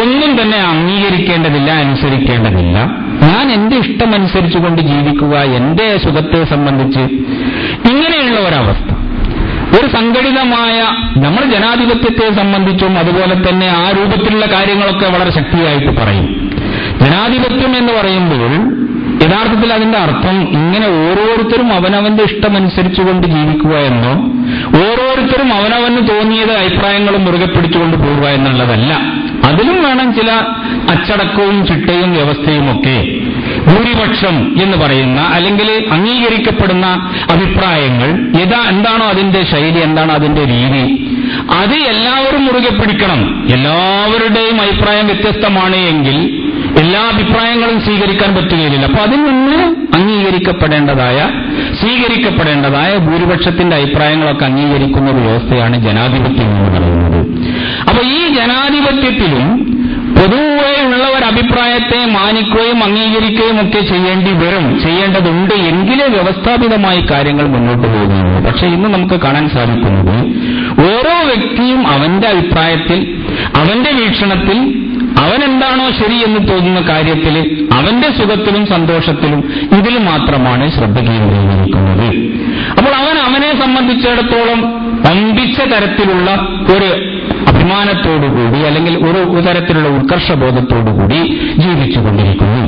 ഒന്നും തന്നെ അംഗീകരിക്കേണ്ടതില്ല, അനുസരിക്കേണ്ടതില്ല. ഞാൻ എന്റെ ഇഷ്ടമനുസരിച്ചുകൊണ്ട് ജീവിക്കുക, എന്റെ സുഖത്തെ സംബന്ധിച്ച്, ഇങ്ങനെയുള്ള ഒരവസ്ഥ. ഒരു സംഘടിതമായ നമ്മൾ ജനാധിപത്യത്തെ സംബന്ധിച്ചും അതുപോലെ തന്നെ ആ രൂപത്തിലുള്ള കാര്യങ്ങളൊക്കെ വളരെ ശക്തിയായിട്ട് പറയും. ജനാധിപത്യം എന്ന് പറയുമ്പോൾ യഥാർത്ഥത്തിൽ അതിന്റെ അർത്ഥം ഇങ്ങനെ ഓരോരുത്തരും അവനവന്റെ ഇഷ്ടമനുസരിച്ചുകൊണ്ട് ജീവിക്കുക എന്നോ ഓരോരുത്തരും അവനവന് തോന്നിയത് അഭിപ്രായങ്ങളും മുറുകെ പിടിച്ചുകൊണ്ട് പോവുക എന്നുള്ളതല്ല. അതിലും വേണം ചില അച്ചടക്കവും ചിട്ടയും വ്യവസ്ഥയുമൊക്കെ. ഭൂരിപക്ഷം എന്ന് പറയുന്ന അല്ലെങ്കിൽ അംഗീകരിക്കപ്പെടുന്ന അഭിപ്രായങ്ങൾ എന്താണോ അതിന്റെ ശൈലി, എന്താണോ അതിന്റെ രീതി, അത് എല്ലാവരും മുറുകെ പിടിക്കണം. എല്ലാവരുടെയും അഭിപ്രായം വ്യത്യസ്തമാണ് എങ്കിൽ എല്ലാ അഭിപ്രായങ്ങളും സ്വീകരിക്കാൻ പറ്റുകയില്ല. അപ്പൊ അതിൽ നിന്ന് സ്വീകരിക്കപ്പെടേണ്ടതായ ഭൂരിപക്ഷത്തിന്റെ അഭിപ്രായങ്ങളൊക്കെ അംഗീകരിക്കുന്ന ഒരു വ്യവസ്ഥയാണ് ജനാധിപത്യം എന്ന് പറയുന്നത്. അപ്പൊ ഈ ജനാധിപത്യത്തിലും പൊതുവെ ഉള്ള ഒരു അഭിപ്രായത്തെ മാനിക്കുകയും അംഗീകരിക്കുകയും ഒക്കെ ചെയ്യേണ്ടതുണ്ട് എങ്കിലേ വ്യവസ്ഥാപിതമായി കാര്യങ്ങൾ മുന്നോട്ട് പോകുകയുള്ളൂ. പക്ഷെ ഇന്ന് നമുക്ക് കാണാൻ സാധിക്കുന്നത് ഓരോ വ്യക്തിയും അവന്റെ അഭിപ്രായത്തിൽ, അവന്റെ വീക്ഷണത്തിൽ, അവനെന്താണോ ശരി എന്ന് തോന്നുന്ന കാര്യത്തിൽ, അവന്റെ സുഖത്തിലും സന്തോഷത്തിലും ഇതിൽ മാത്രമാണ് ശ്രദ്ധ കേന്ദ്രീകരിക്കുന്നത്. അപ്പോൾ അവനെ സംബന്ധിച്ചിടത്തോളം വമ്പിച്ച തരത്തിലുള്ള ഒരു അഭിമാനത്തോടുകൂടി അല്ലെങ്കിൽ ഒരു തരത്തിലുള്ള ഉത്കർഷബോധത്തോടുകൂടി ജീവിച്ചുകൊണ്ടിരിക്കുന്നു.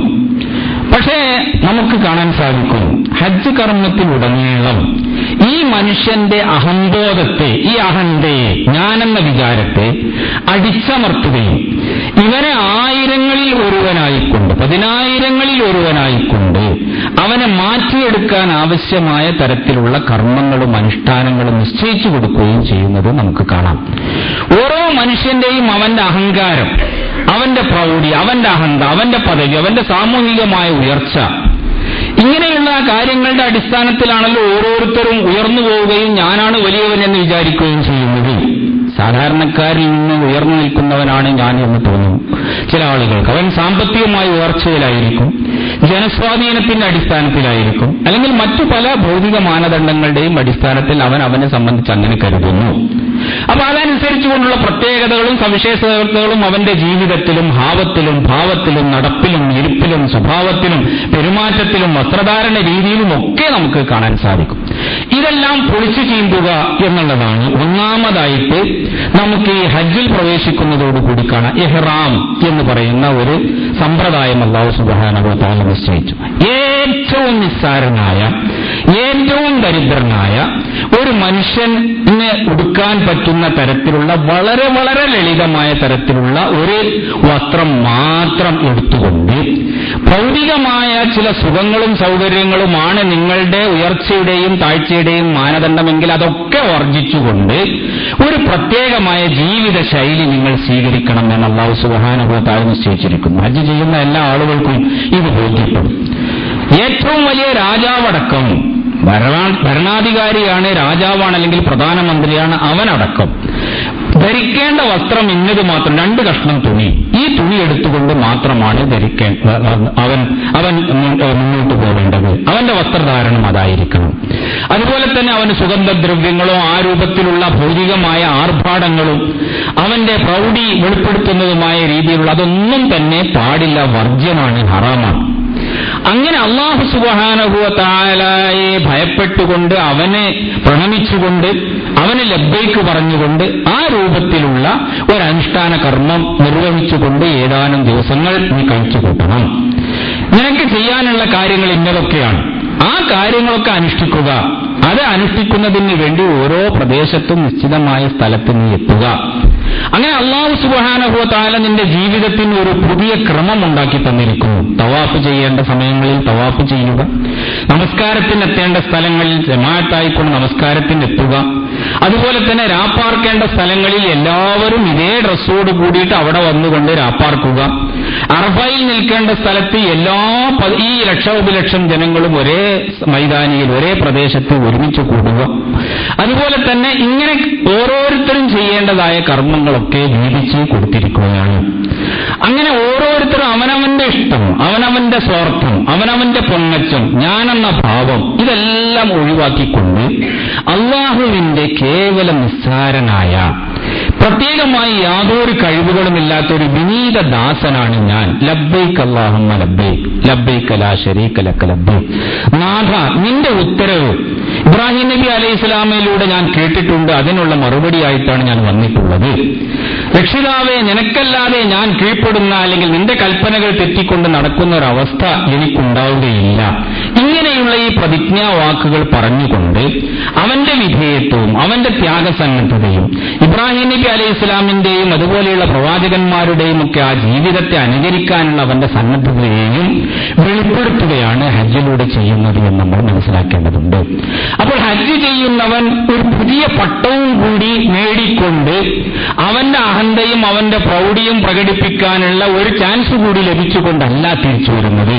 പക്ഷേ നമുക്ക് കാണാൻ സാധിക്കും ഹജ്ജ് കർമ്മത്തിലുടനീളം ഈ മനുഷ്യന്റെ അഹംബോധത്തെ, ഈ അഹന്തയെ, ഞാനെന്ന വിചാരത്തെ അടിച്ചമർത്തുകയും ഇവനെ ആയിരങ്ങളിൽ ഒരുവനായിക്കൊണ്ട്, പതിനായിരങ്ങളിൽ ഒരുവനായിക്കൊണ്ട് അവനെ മാറ്റിയെടുക്കാൻ ആവശ്യമായ തരത്തിലുള്ള കർമ്മങ്ങളും അനുഷ്ഠാനങ്ങളും നിശ്ചയിച്ചു കൊടുക്കുകയും ചെയ്യുന്നത് നമുക്ക് കാണാം. ഓരോ മനുഷ്യന്റെയും അവന്റെ അഹങ്കാരം, അവന്റെ പ്രൗഢി, അവന്റെ അഹന്ത, അവന്റെ പദവി, അവന്റെ സാമൂഹികമായ ഉയർച്ച, ഇങ്ങനെയുള്ള കാര്യങ്ങളുടെ അടിസ്ഥാനത്തിലാണല്ലോ ഓരോരുത്തരും ഉയർന്നു പോവുകയും ഞാനാണ് വലിയവൻ എന്ന് വിചാരിക്കുകയും ചെയ്യുന്നത്. സാധാരണക്കാരിൽ നിന്ന് ഉയർന്നു നിൽക്കുന്നവനാണ് ഞാൻ എന്ന് തോന്നും ചില ആളുകൾക്ക്. അവൻ സാമ്പത്തികമായ ഉയർച്ചയിലായിരിക്കും, ജനസ്വാധീനത്തിന്റെ അടിസ്ഥാനത്തിലായിരിക്കും, അല്ലെങ്കിൽ മറ്റു പല ഭൗതിക മാനദണ്ഡങ്ങളുടെയും അടിസ്ഥാനത്തിൽ അവനെ സംബന്ധിച്ച് അങ്ങനെ കരുതുന്നു. അപ്പൊ അതനുസരിച്ചുകൊണ്ടുള്ള പ്രത്യേകതകളും സവിശേഷതകളും അവന്റെ ജീവിതത്തിലും ഭാവത്തിലും ഭാവത്തിലും നടപ്പിലും ഇരിപ്പിലും സ്വഭാവത്തിലും പെരുമാറ്റത്തിലും വസ്ത്രധാരണ രീതിയിലും ഒക്കെ നമുക്ക് കാണാൻ സാധിക്കും. ഇതെല്ലാം പൊളിച്ചു ചീന്തുക എന്നുള്ളതാണ് ഒന്നാമതായിട്ട് നമുക്ക് ഈ ഹജ്ജിൽ പ്രവേശിക്കുന്നതോടുകൂടി കാണാം. ഇഹ്റാം എന്ന് പറയുന്ന ഒരു സമ്പ്രദായം അല്ലാഹു സുബ്ഹാനഹു വ തആല നിശ്ചയിച്ചു. ഏറ്റവും നിസ്സാരനായ, ഏറ്റവും ദരിദ്രനായ ഒരു മനുഷ്യനെ ഉടുക്കാൻ പറ്റുന്ന തരത്തിലുള്ള വളരെ വളരെ ലളിതമായ തരത്തിലുള്ള ഒരു വസ്ത്രം മാത്രം എടുത്തുകൊണ്ട് ഭൗതികമായ ചില സുഖങ്ങളും സൗകര്യങ്ങളുമാണ് നിങ്ങളുടെ ഉയർച്ചയുടെയും താഴ്ചയുടെയും മാനദണ്ഡമെങ്കിൽ അതൊക്കെ വർജിച്ചുകൊണ്ട് ഒരു പ്രത്യേകമായ ജീവിത ശൈലി നിങ്ങൾ സ്വീകരിക്കണം എന്ന് അല്ലാഹു സുബ്ഹാനഹു വ തആല നിശ്ചയിച്ചിരിക്കുന്നു. ഹജ്ജ് ചെയ്യുന്ന എല്ലാ ആളുകൾക്കും ഇത് ബോധ്യപ്പെടും. ഏറ്റവും വലിയ രാജാവടക്കം, ഭരണാധികാരിയാണ്, രാജാവാണ്, അല്ലെങ്കിൽ പ്രധാനമന്ത്രിയാണ്, അവനടക്കം ധരിക്കേണ്ട വസ്ത്രം ഇന്നത് മാത്രം, 2 കഷ്ണം തുണി. ഈ തുണി എടുത്തുകൊണ്ട് മാത്രമാണ് അവൻ മുന്നോട്ട് പോകേണ്ടത്. അവന്റെ വസ്ത്രധാരണം അതായിരിക്കണം. അതുപോലെ തന്നെ അവന് സുഗന്ധദ്രവ്യങ്ങളോ ആ രൂപത്തിലുള്ള ഭൗതികമായ ആർഭാടങ്ങളും അവന്റെ പ്രൗഢി വെളിപ്പെടുത്തുന്നതുമായ രീതിയിലുള്ള അതൊന്നും തന്നെ പാടില്ല, വർജ്യമാണ്, ഹറാമാണ്. അങ്ങനെ അല്ലാഹു സുബ്ഹാനഹു വ തആലയെ ഭയപ്പെട്ടുകൊണ്ട് അവനെ പ്രണമിച്ചുകൊണ്ട് അവന് ലബ്ബൈക്ക് പറഞ്ഞുകൊണ്ട് ആ രൂപത്തിലുള്ള ഒരു അനുഷ്ഠാന കർമ്മം നിർവഹിച്ചുകൊണ്ട് ഏതാനും ദിവസങ്ങൾ നീ കഴിച്ചു കൂട്ടണം. നിനക്ക് ചെയ്യാനുള്ള കാര്യങ്ങൾ ഇന്നതൊക്കെയാണ്. ആ കാര്യങ്ങളൊക്കെ അനുഷ്ഠിക്കുക. അത് അനുഷ്ഠിക്കുന്നതിന് വേണ്ടി ഓരോ പ്രദേശത്തും നിശ്ചിതമായ സ്ഥലത്ത് നീ എത്തുക. അങ്ങനെ അല്ലാഹു സുബ്ഹാനഹു വ തആല നിന്റെ ജീവിതത്തിന് ഒരു പുതിയ ക്രമം ഉണ്ടാക്കി തന്നിരിക്കുന്നു. തവാഫ് ചെയ്യേണ്ട സമയങ്ങളിൽ തവാഫ് ചെയ്യുക, നമസ്കാരത്തിന് എത്തേണ്ട സ്ഥലങ്ങളിൽ ജമാഅത്തായിക്കൊണ്ട് നമസ്കാരത്തിന് എത്തുക, അതുപോലെ തന്നെ രാപ്പാർക്കേണ്ട സ്ഥലങ്ങളിൽ എല്ലാവരും ഇതേ ഡ്രസ്സോട് കൂടിയിട്ട് അവിടെ വന്നുകൊണ്ട് രാപ്പാർക്കുക, അറഫയിൽ നിൽക്കേണ്ട സ്ഥലത്ത് ഈ ലക്ഷോപലക്ഷം ജനങ്ങളും ഒരേ മൈതാനിയിൽ ഒരേ പ്രദേശത്ത് ഒരുമിച്ച് കൂടുക. അതുപോലെ തന്നെ ഇങ്ങനെ ഓരോരുത്തരും ചെയ്യേണ്ടതായ കർമ്മങ്ങളൊക്കെ വീതിച്ച് കൊടുത്തിരിക്കുകയാണ്. അങ്ങനെ ഓരോരുത്തരും അവനവന്റെ ഇഷ്ടം, അവനവന്റെ സ്വാർത്ഥം, അവനവന്റെ പൊങ്ങച്ചം, ഞാനെന്ന ഭാവം ഇതെല്ലാം ഒഴിവാക്കിക്കൊണ്ട് അല്ലാഹുവിന്റെ കേവലം നിസ്സാരനായ പ്രത്യേകമായി യാതൊരു കഴിവുകളുമില്ലാത്ത ഒരു വിനീത ദാസനാണ് ഞാൻ. ലബ്ബൈക അല്ലാഹുമ്മ ലബ്ബൈക ലബ്ബൈക ലാ ശരീക ലക ലബ്ബൈക. നാഥ, നിന്റെ ഉത്തരവ് ഇബ്രാഹിം നബി അലൈഹിസ്സലാമിലൂടെ ഞാൻ കേട്ടിട്ടുണ്ട്, അതിനുള്ള മറുപടിയായിട്ടാണ് ഞാൻ വന്നിട്ടുള്ളത്. രക്ഷിതാവേ, നിനക്കല്ലാതെ ഞാൻ കീഴ്പ്പെടുന്ന അല്ലെങ്കിൽ നിന്റെ കൽപ്പനകൾ തെറ്റിക്കൊണ്ട് നടക്കുന്ന ഒരവസ്ഥ എനിക്കുണ്ടാവുകയില്ല. ഇങ്ങനെയുള്ള ഈ പ്രതിജ്ഞാവാക്കുകൾ പറഞ്ഞുകൊണ്ട് അവന്റെ വിധേയത്വവും അവന്റെ ത്യാഗസന്നദ്ധതയും ഇബ്രാഹിം നബി അലൈഹി ഇസ്ലാമിന്റെയും അതുപോലെയുള്ള പ്രവാചകന്മാരുടെയും ഒക്കെ ആ ജീവിതത്തെ അനുകരിക്കാനുള്ള അവന്റെ സന്നദ്ധതയെയും വെളിപ്പെടുത്തുകയാണ് ഹജ്ജിലൂടെ ചെയ്യുന്നത് എന്ന് നമ്മൾ മനസ്സിലാക്കേണ്ടതുണ്ട്. അപ്പോൾ ഹജ്ജ് ചെയ്യുന്നവൻ ഒരു പുതിയ പട്ടവും കൂടി നേടിക്കൊണ്ട് അവന്റെ അഹന്തയും അവന്റെ പ്രൗഢിയും പ്രകടിപ്പിക്കാനുള്ള ഒരു ചാൻസ് കൂടി ലഭിച്ചുകൊണ്ടല്ല തിരിച്ചു വരുന്നത്.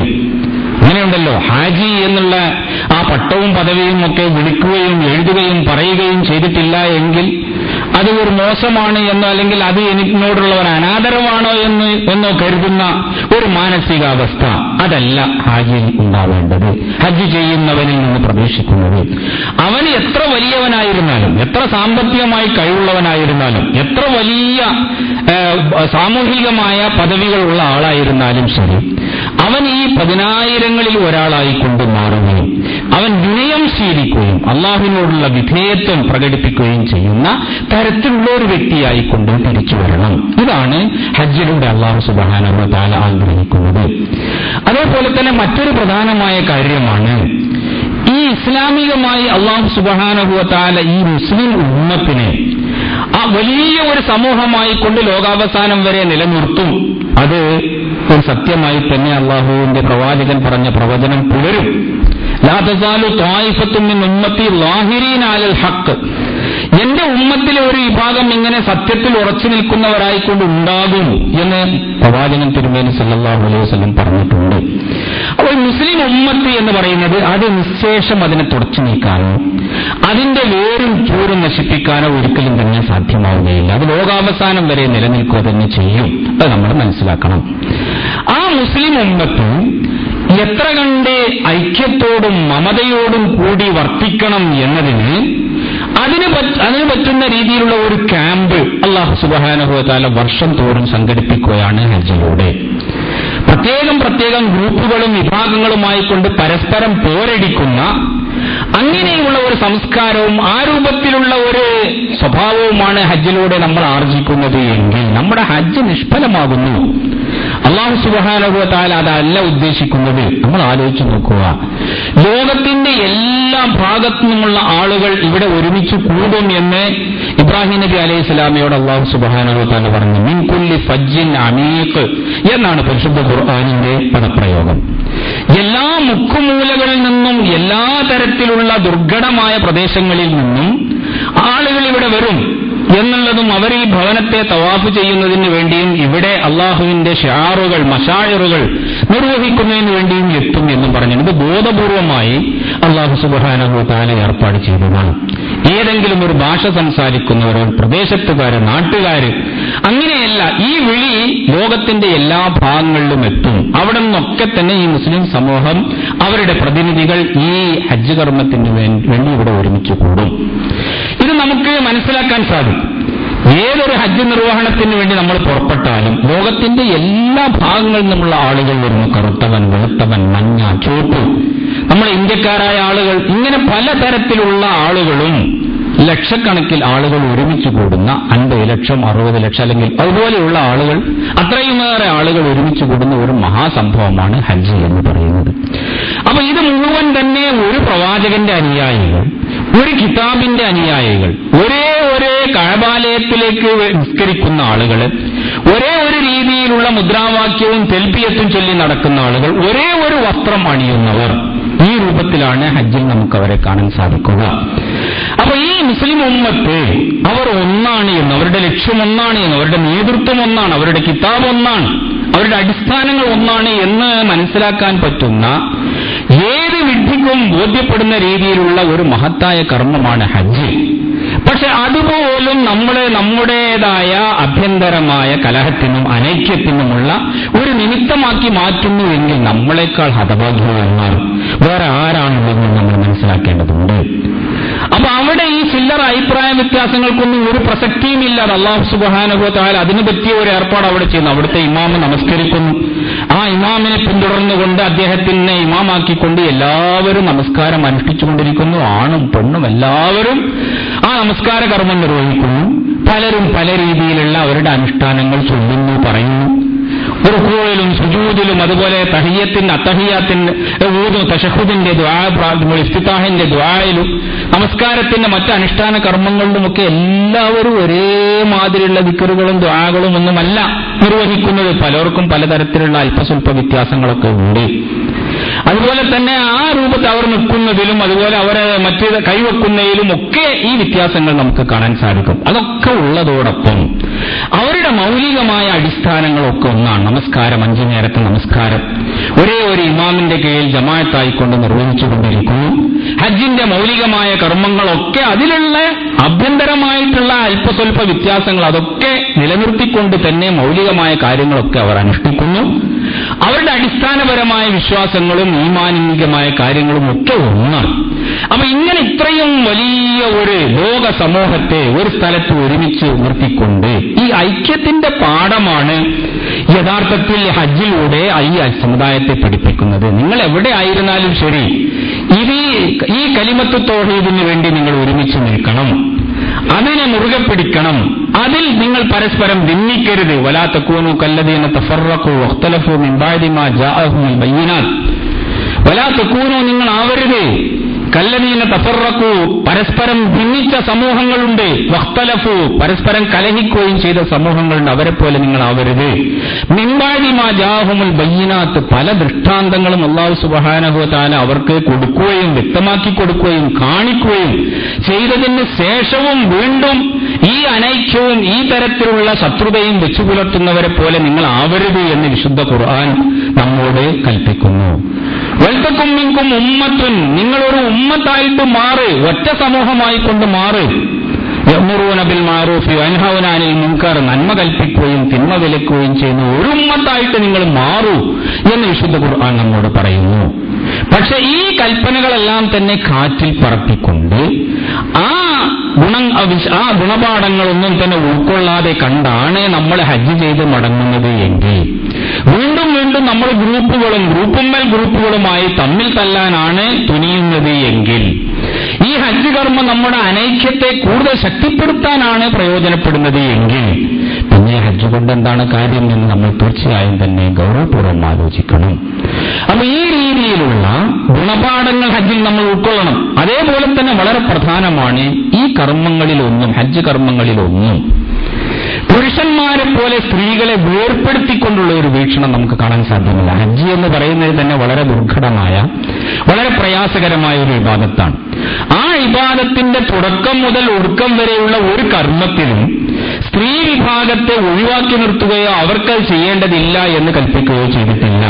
അങ്ങനെയുണ്ടല്ലോ, ഹാജി എന്നുള്ള ആ പട്ടവും പദവിയും ഒക്കെ വിളിക്കുകയും എഴുതുകയും പറയുകയും ചെയ്തിട്ടില്ല എങ്കിൽ അത് ഒരു മോശമാണ് എന്നോ അല്ലെങ്കിൽ അത് എന്നോടുള്ള ഒരു അനാദരവാണോ എന്നോ കരുതുന്ന ഒരു മാനസികാവസ്ഥ അതല്ല ഹാജിയിൽ ഉണ്ടാവേണ്ടത്. ഹജ്ജ് ചെയ്യുന്നവനിൽ നിന്ന് പ്രതീക്ഷിക്കുന്നത് അവന് എത്ര വലിയവനായിരുന്നാലും, എത്ര സാമ്പത്തികമായി കഴിവുള്ളവനായിരുന്നാലും, എത്ര വലിയ സാമൂഹികമായ പദവികളുള്ള ആളായിരുന്നാലും ശരി, അവൻ ഈ 10,000-ങ്ങളിൽ ഒരാളായിക്കൊണ്ട് മാറുകയും അവൻ വിനയം ശീലിക്കുകയും അള്ളാഹുവിനോടുള്ള വിധേയത്വം പ്രകടിപ്പിക്കുകയും ചെയ്യുന്ന തരത്തിലുള്ള ഒരു വ്യക്തിയായിക്കൊണ്ട് തിരിച്ചു വരണം. ഇതാണ് ഹജ്ജിലൂടെ അല്ലാഹു സുബ്ഹാനഹു വ തആല ആഗ്രഹിക്കുന്നത്. അതേപോലെ തന്നെ മറ്റൊരു പ്രധാനമായ കാര്യമാണ്, ഈ ഇസ്ലാമികമായി അല്ലാഹു സുബ്ഹാനഹു വ തആല ഈ മുസ്ലിം ഉമ്മത്തിനെ ആ വലിയ ഒരു സമൂഹമായി കൊണ്ട് ലോകാവസാനം വരെ നിലനിർത്തും. അത് ഒരു സത്യമായി തന്നെ അല്ലാഹുവിന്റെ പ്രവാചകൻ പറഞ്ഞ പ്രവചനം പുലരും. ലാ തസാലു ത്വായിഫത്തുൻ മിൻ ഉമ്മത്തി ളാഹിരീന അലൽ ഹഖ്. എന്റെ ഉമ്മത്തിലെ ഒരു വിഭാഗം ഇങ്ങനെ സത്യത്തിൽ ഉറച്ചു നിൽക്കുന്നവരായിക്കൊണ്ട് ഉണ്ടാകും എന്ന് പ്രവാചകൻ തിരുമേനി സല്ലല്ലാഹു അലൈഹി വസല്ലം പറഞ്ഞിട്ടുണ്ട്. അപ്പോൾ മുസ്ലിം ഉമ്മത്ത് എന്ന് പറയുന്നത് അത് നിശ്ശേഷം അതിനെ തുടച്ചു നീക്കാനോ അതിന്റെ വേരും ചൂരും നശിപ്പിക്കാനോ ഒരിക്കലും തന്നെ സാധ്യമാവുകയില്ല. അത് ലോകാവസാനം വരെ നിലനിൽക്കുക തന്നെ ചെയ്യും. അത് നമ്മൾ മനസ്സിലാക്കണം. ആ മുസ്ലിം ഉമ്മത്ത് എത്ര കണ്ട് ഐക്യത്തോടും മമതയോടും കൂടി വർത്തിക്കണം എന്നതിന് അതിന് പറ്റുന്ന രീതിയിലുള്ള ഒരു ക്യാമ്പ് അല്ലാഹു സുബ്ഹാനഹു വ തആല വർഷം തോറും സംഘടിപ്പിക്കുകയാണ് ഹജ്ജിലൂടെ. പ്രത്യേകം ഗ്രൂപ്പുകളും വിഭാഗങ്ങളുമായി കൊണ്ട് പരസ്പരം പോരടിക്കുന്ന അങ്ങനെയുള്ള ഒരു സംസ്കാരവും ആ രൂപത്തിലുള്ള ഒരു സ്വഭാവവുമാണ് ഹജ്ജിലൂടെ നമ്മൾ ആർജിക്കുന്നത് എങ്കിൽ നമ്മുടെ ഹജ്ജ് നിഷ്ഫലമാകുന്നു. അല്ലാഹു സുബ്ഹാനഹു വ തആല അതല്ല ഉദ്ദേശിക്കുന്നത്. നമ്മൾ ആലോചിച്ച് നോക്കുക, ലോകത്തിന്റെ എല്ലാ ഭാഗത്തു നിന്നുള്ള ആളുകൾ ഇവിടെ ഒരുമിച്ച് കൂടും എന്ന് ഇബ്രാഹിം നബി അലൈഹി സ്വലാമയോട് അല്ലാഹു സുബ്ഹാനഹു വ തആല പറഞ്ഞു. മിൻ കുല്ലി ഫജ്ജിൻ അമീഖ് എന്നാണ് പരിശുദ്ധ ഖുർആനിന്റെ പദപ്രയോഗം. എല്ലാ മുക്കുമൂലകളിൽ നിന്നും എല്ലാ തരത്തിലുള്ള ദുർഘടമായ പ്രദേശങ്ങളിൽ നിന്നും ആളുകൾ ഇവിടെ വരും എന്നുള്ളതും അവർ ഈ ഭവനത്തെ തവാഫ് ചെയ്യുന്നതിന് വേണ്ടിയും ഇവിടെ അള്ളാഹുവിന്റെ ഷിആറുകൾ മശാഇറുകൾ നിർവഹിക്കുന്നതിന് വേണ്ടിയും എത്തും എന്നും പറഞ്ഞു. ഇത് ബോധപൂർവമായി അല്ലാഹു സുബ്ഹാനഹു വ തആല ഏർപ്പാട് ചെയ്തതാണ്. ഏതെങ്കിലും ഒരു ഭാഷ സംസാരിക്കുന്നവരോ പ്രദേശത്തുകാര് നാട്ടുകാര്, അങ്ങനെയല്ല. ഈ വിളി ലോകത്തിന്റെ എല്ലാ ഭാഗങ്ങളിലും എത്തും. അവിടെ നിന്നൊക്കെ തന്നെ ഈ മുസ്ലിം സമൂഹം അവരുടെ പ്രതിനിധികൾ ഈ ഹജ്ജ് കർമ്മത്തിന് വേണ്ടി ഇവിടെ ഒരുമിച്ച് കൂടും. ഇത് നമുക്ക് മനസ്സിലാക്കാൻ സാധിക്കും. ഏതൊരു ഹജ്ജ് നിർവഹണത്തിന് വേണ്ടി നമ്മൾ പുറപ്പെട്ടാലും ലോകത്തിന്റെ എല്ലാ ഭാഗങ്ങളിൽ നിന്നുള്ള ആളുകൾ വരുന്നു. കറുത്തവൻ, വെളുത്തവൻ, മഞ്ഞ, ചുവപ്പ്, നമ്മൾ ഇന്ത്യക്കാരായ ആളുകൾ, ഇങ്ങനെ പലതരത്തിലുള്ള ആളുകളും ലക്ഷക്കണക്കിൽ ആളുകൾ ഒരുമിച്ച് കൂടുന്ന 50 ലക്ഷം 60 ലക്ഷം അല്ലെങ്കിൽ അതുപോലെയുള്ള ആളുകൾ, അത്രയുമേറെ ആളുകൾ ഒരുമിച്ച് കൂടുന്ന ഒരു മഹാസംഭവമാണ് ഹജ്ജ് എന്ന് പറയുന്നത്. അപ്പൊ ഇത് മുഴുവൻ തന്നെ ഒരു പ്രവാചകന്റെ അനുയായികൾ, ഒരു കിതാബിന്റെ അനുയായികൾ, ഒരേ കഅബാലയത്തിലേക്ക് നിസ്കരിക്കുന്ന ആളുകൾ, ഒരേ ഒരു രീതിയിലുള്ള മുദ്രാവാക്യവും തെൽബിയത്തും ചൊല്ലി നടക്കുന്ന ആളുകൾ, ഒരേ ഒരു വസ്ത്രം അണിയുന്നവർ, ഈ രൂപത്തിലാണ് ഹജ്ജിൽ നമുക്ക് അവരെ കാണാൻ സാധിക്കുക. അപ്പൊ ഈ മുസ്ലിം ഉമ്മത്ത് അവർ ഒന്നാണ് എന്ന്, അവരുടെ ലക്ഷ്യം ഒന്നാണ് എന്ന്, അവരുടെ നേതൃത്വം ഒന്നാണ്, അവരുടെ കിതാബ് ഒന്നാണ്, അവരുടെ അടിസ്ഥാനങ്ങൾ ഒന്നാണ് എന്ന് മനസ്സിലാക്കാൻ പറ്റുന്ന, ഏത് വിഡ്ഢിക്കും ബോധ്യപ്പെടുന്ന രീതിയിലുള്ള ഒരു മഹത്തായ കർമ്മമാണ് ഹജ്ജ്. പക്ഷെ അതുപോലും നമ്മൾ നമ്മുടേതായ അഭ്യന്തരമായ കലഹത്തിനും അനൈക്യത്തിനുമുള്ള ഒരു നിമിത്തമാക്കി മാറ്റുന്നുവെങ്കിൽ നമ്മളെക്കാൾ ഹതഭാഗ്യവാന്മാർ വേറെ ആരാണുള്ളതെന്ന് നമ്മൾ മനസ്സിലാക്കേണ്ടതുണ്ട്. അപ്പൊ അവിടെ ഈ ചില്ലറ അഭിപ്രായ വ്യത്യാസങ്ങൾക്കൊന്നും ഒരു പ്രസക്തിയുമില്ല. അല്ലാഹു സുബ്ഹാനഹു വ തആല അതിനു പറ്റിയ ഒരു ഏർപ്പാട് അവിടെ ചെയ്യുന്നു. അവിടുത്തെ ഇമാമ് നമസ്കരിക്കുന്നു. ആ ഇമാമിനെ പിന്തുടർന്നുകൊണ്ട് അദ്ദേഹത്തിനെ ഇമാമാക്കിക്കൊണ്ട് എല്ലാവരും നമസ്കാരം അനുഷ്ഠിച്ചുകൊണ്ടിരിക്കുന്നു. ആണും പെണ്ണും എല്ലാവരും ആ നമസ്കാര കർമ്മം നിർവഹിക്കുന്നു. പലരും പല രീതിയിലുള്ള അവരുടെ അനുഷ്ഠാനങ്ങൾ ചൊല്ലുന്നു, പറയുന്നു. റുകൂഇലും സുജൂദിലും അതുപോലെ തഹിയ്യത്തിന്റെ അത്തഹിയ്യാത്തിന്റെ തശഹുദിന്റെ ദുആ, ഇഫ്തിതാഹിന്റെ ദുആയിലും നമസ്കാരത്തിന്റെ മറ്റ് അനുഷ്ഠാന കർമ്മങ്ങളിലുമൊക്കെ എല്ലാവരും ഒരേ മാതിരിയുള്ള ദിക്റുകളും ദുആകളും ഒന്നുമല്ല നിർവഹിക്കുന്നത്. പലർക്കും പലതരത്തിലുള്ള അല്പസ്വല്പ വ്യത്യാസങ്ങളൊക്കെ ഉണ്ട്. അതുപോലെ തന്നെ ആ രൂപത്തിൽ അവർ നിൽക്കുന്നതിലും അതുപോലെ അവരെ മറ്റ് കൈവെക്കുന്നതിലും ഒക്കെ ഈ വ്യത്യാസങ്ങൾ നമുക്ക് കാണാൻ സാധിക്കും. അതൊക്കെ ഉള്ളതോടൊപ്പം അവരുടെ മൗലികമായ അടിസ്ഥാനങ്ങളൊക്കെ ഒന്നാണ്. നമസ്കാരം, 5 നേരത്തെ നമസ്കാരം ഒരേ ഒരു ഇമാമിന്റെ കീഴിൽ ജമാഅത്തായിക്കൊണ്ട് നിർവഹിച്ചുകൊണ്ടിരിക്കുന്നു. ഹജ്ജിന്റെ മൗലികമായ കർമ്മങ്ങളൊക്കെ അതിലുള്ള ആഭ്യന്തരമായിട്ടുള്ള അല്പസ്വല്പ വ്യത്യാസങ്ങൾ അതൊക്കെ നിലനിർത്തിക്കൊണ്ട് തന്നെ മൗലികമായ കാര്യങ്ങളൊക്കെ അവർ അനുഷ്ഠിക്കുന്നു. അവരുടെ അടിസ്ഥാനപരമായ വിശ്വാസങ്ങളും ഈമാനികമായ കാര്യങ്ങളും ഒക്കെ ഒന്നാണ്. അപ്പൊ ഇങ്ങനെ ഇത്രയും വലിയ ഒരു ലോക സമൂഹത്തെ ഒരു സ്ഥലത്ത് ഒരുമിച്ച് നിർത്തിക്കൊണ്ട് ഈ ഐക്യത്തിന്റെ പാഠമാണ് യഥാർത്ഥത്തിൽ ഹജ്ജിലൂടെ ഈ സമുദായത്തെ പഠിപ്പിക്കുന്നത്. നിങ്ങൾ എവിടെ ആയിരുന്നാലും ശരി, ഈ കലിമത്ത് തൗഹീദിന് വേണ്ടി നിങ്ങൾ ഒരുമിച്ച് നിൽക്കണം, അതിനെ മുറുകെ പിടിക്കണം. അതിൽ നിങ്ങൾ പരസ്പരം ഭിന്നിക്കരുത്. വലാ തകൂനു കല്ലദീന തഫറഖു വഖ്തലഫു മിൻ ബഅദി മാ ജാഅഹുൽ ബയ്യിനാത്ത്. വലാ തകൂനു, നിങ്ങൾ ആവരുത്, കല്ലദീന തഫറഖു, പരസ്പരം ഭിന്നിച്ച സമൂഹങ്ങളുണ്ട്, വഖ്തലഫു, പരസ്പരം കലഹിക്കുകയും ചെയ്ത സമൂഹങ്ങളുണ്ട്, അവരെ പോലെ നിങ്ങൾ ആവരുത്. മിൻ ബഅദി മാ ജാഅഹുൽ ബയ്യിനാത്ത്, പല ദൃഷ്ടാന്തങ്ങളും അല്ലാഹു സുബ്ഹാനഹു വ തആല അവർക്ക് കൊടുക്കുകയും വ്യക്തമാക്കി കൊടുക്കുകയും കാണിക്കുകയും ചെയ്തതിന് ശേഷവും വീണ്ടും ഈ അനൈക്യവും ഈ തരത്തിലുള്ള ശത്രുതയും വെച്ചു പുലർത്തുന്നവരെ പോലെ നിങ്ങൾ ആവരുത് എന്ന് വിശുദ്ധ ഖുർആൻ നമ്മോട് കൽപ്പിക്കുന്നു. വൽതകും മിൻകും ഉമ്മത്തുൻ, നിങ്ങളൊരു ഉമ്മത്തായിട്ട് മാറ്, ഒറ്റ സമൂഹമായിക്കൊണ്ട് മാറ്. യഅ്മുറൂന ബിൽ മഅറൂഫി വയൻഹൗന അനിൽ മുൻകർ, നന്മ കൽപ്പിക്കുകയും തിന്മ വിലക്കുകയും ചെയ്യുന്ന ഒരു ഉമ്മത്തായിട്ട് നിങ്ങൾ മാറൂ എന്ന് വിശുദ്ധ ഖുർആൻ നമ്മോട് പറയുന്നു. പക്ഷെ ഈ കൽപ്പനകളെല്ലാം തന്നെ കാറ്റിൽ പറപ്പിക്കൊണ്ട് ആ ഗുണപാഠങ്ങളൊന്നും തന്നെ ഉൾക്കൊള്ളാതെ കണ്ടാണ് നമ്മൾ ഹജ്ജ് ചെയ്ത് മടങ്ങുന്നത് എങ്കിൽ വീണ്ടും വീണ്ടും നമ്മൾ ഗ്രൂപ്പുകളുമായി തമ്മിൽ തല്ലാനാണ് തുനിയുന്നത് എങ്കിൽ ഈ ഹജ്ജ് കർമ്മം നമ്മുടെ അനൈക്യത്തെ കൂടുതൽ ശക്തിപ്പെടുത്താനാണ് പ്രയോജനപ്പെടുന്നത് എങ്കിൽ പിന്നെ ഹജ്ജ് കൊണ്ട് എന്താണ് കാര്യം എന്ന് നമ്മൾ തീർച്ചയായും തന്നെ ഗൗരവപൂർവ്വം ആലോചിക്കണം. അപ്പൊ ഈ രീതിയിലുള്ള ഗുണപാഠങ്ങൾ ഹജ്ജിൽ നമ്മൾ ഉൾക്കൊള്ളണം. അതേപോലെ തന്നെ വളരെ പ്രധാനമാണ് ഈ കർമ്മങ്ങളിലൊന്നും, ഹജ്ജ് കർമ്മങ്ങളിലൊന്നും പുരുഷന്മാരെ പോലെ സ്ത്രീകളെ വേർപ്പെടുത്തിക്കൊണ്ടുള്ള ഒരു വീക്ഷണം നമുക്ക് കാണാൻ സാധ്യമല്ല. ഹജ്ജ് എന്ന് പറയുന്നത് തന്നെ വളരെ ദുർഘടമായ, വളരെ പ്രയാസകരമായ ഒരു ഇബാദത്താണ്. ആ ഇബാദത്തിന്റെ തുടക്കം മുതൽ ഒടുക്കം വരെയുള്ള ഒരു കർമ്മത്തിലും സ്ത്രീ വിഭാഗത്തെ ഒഴിവാക്കി നിർത്തുകയോ അവർക്കത് ചെയ്യേണ്ടതില്ല എന്ന് കൽപ്പിക്കുകയോ ചെയ്തിട്ടില്ല.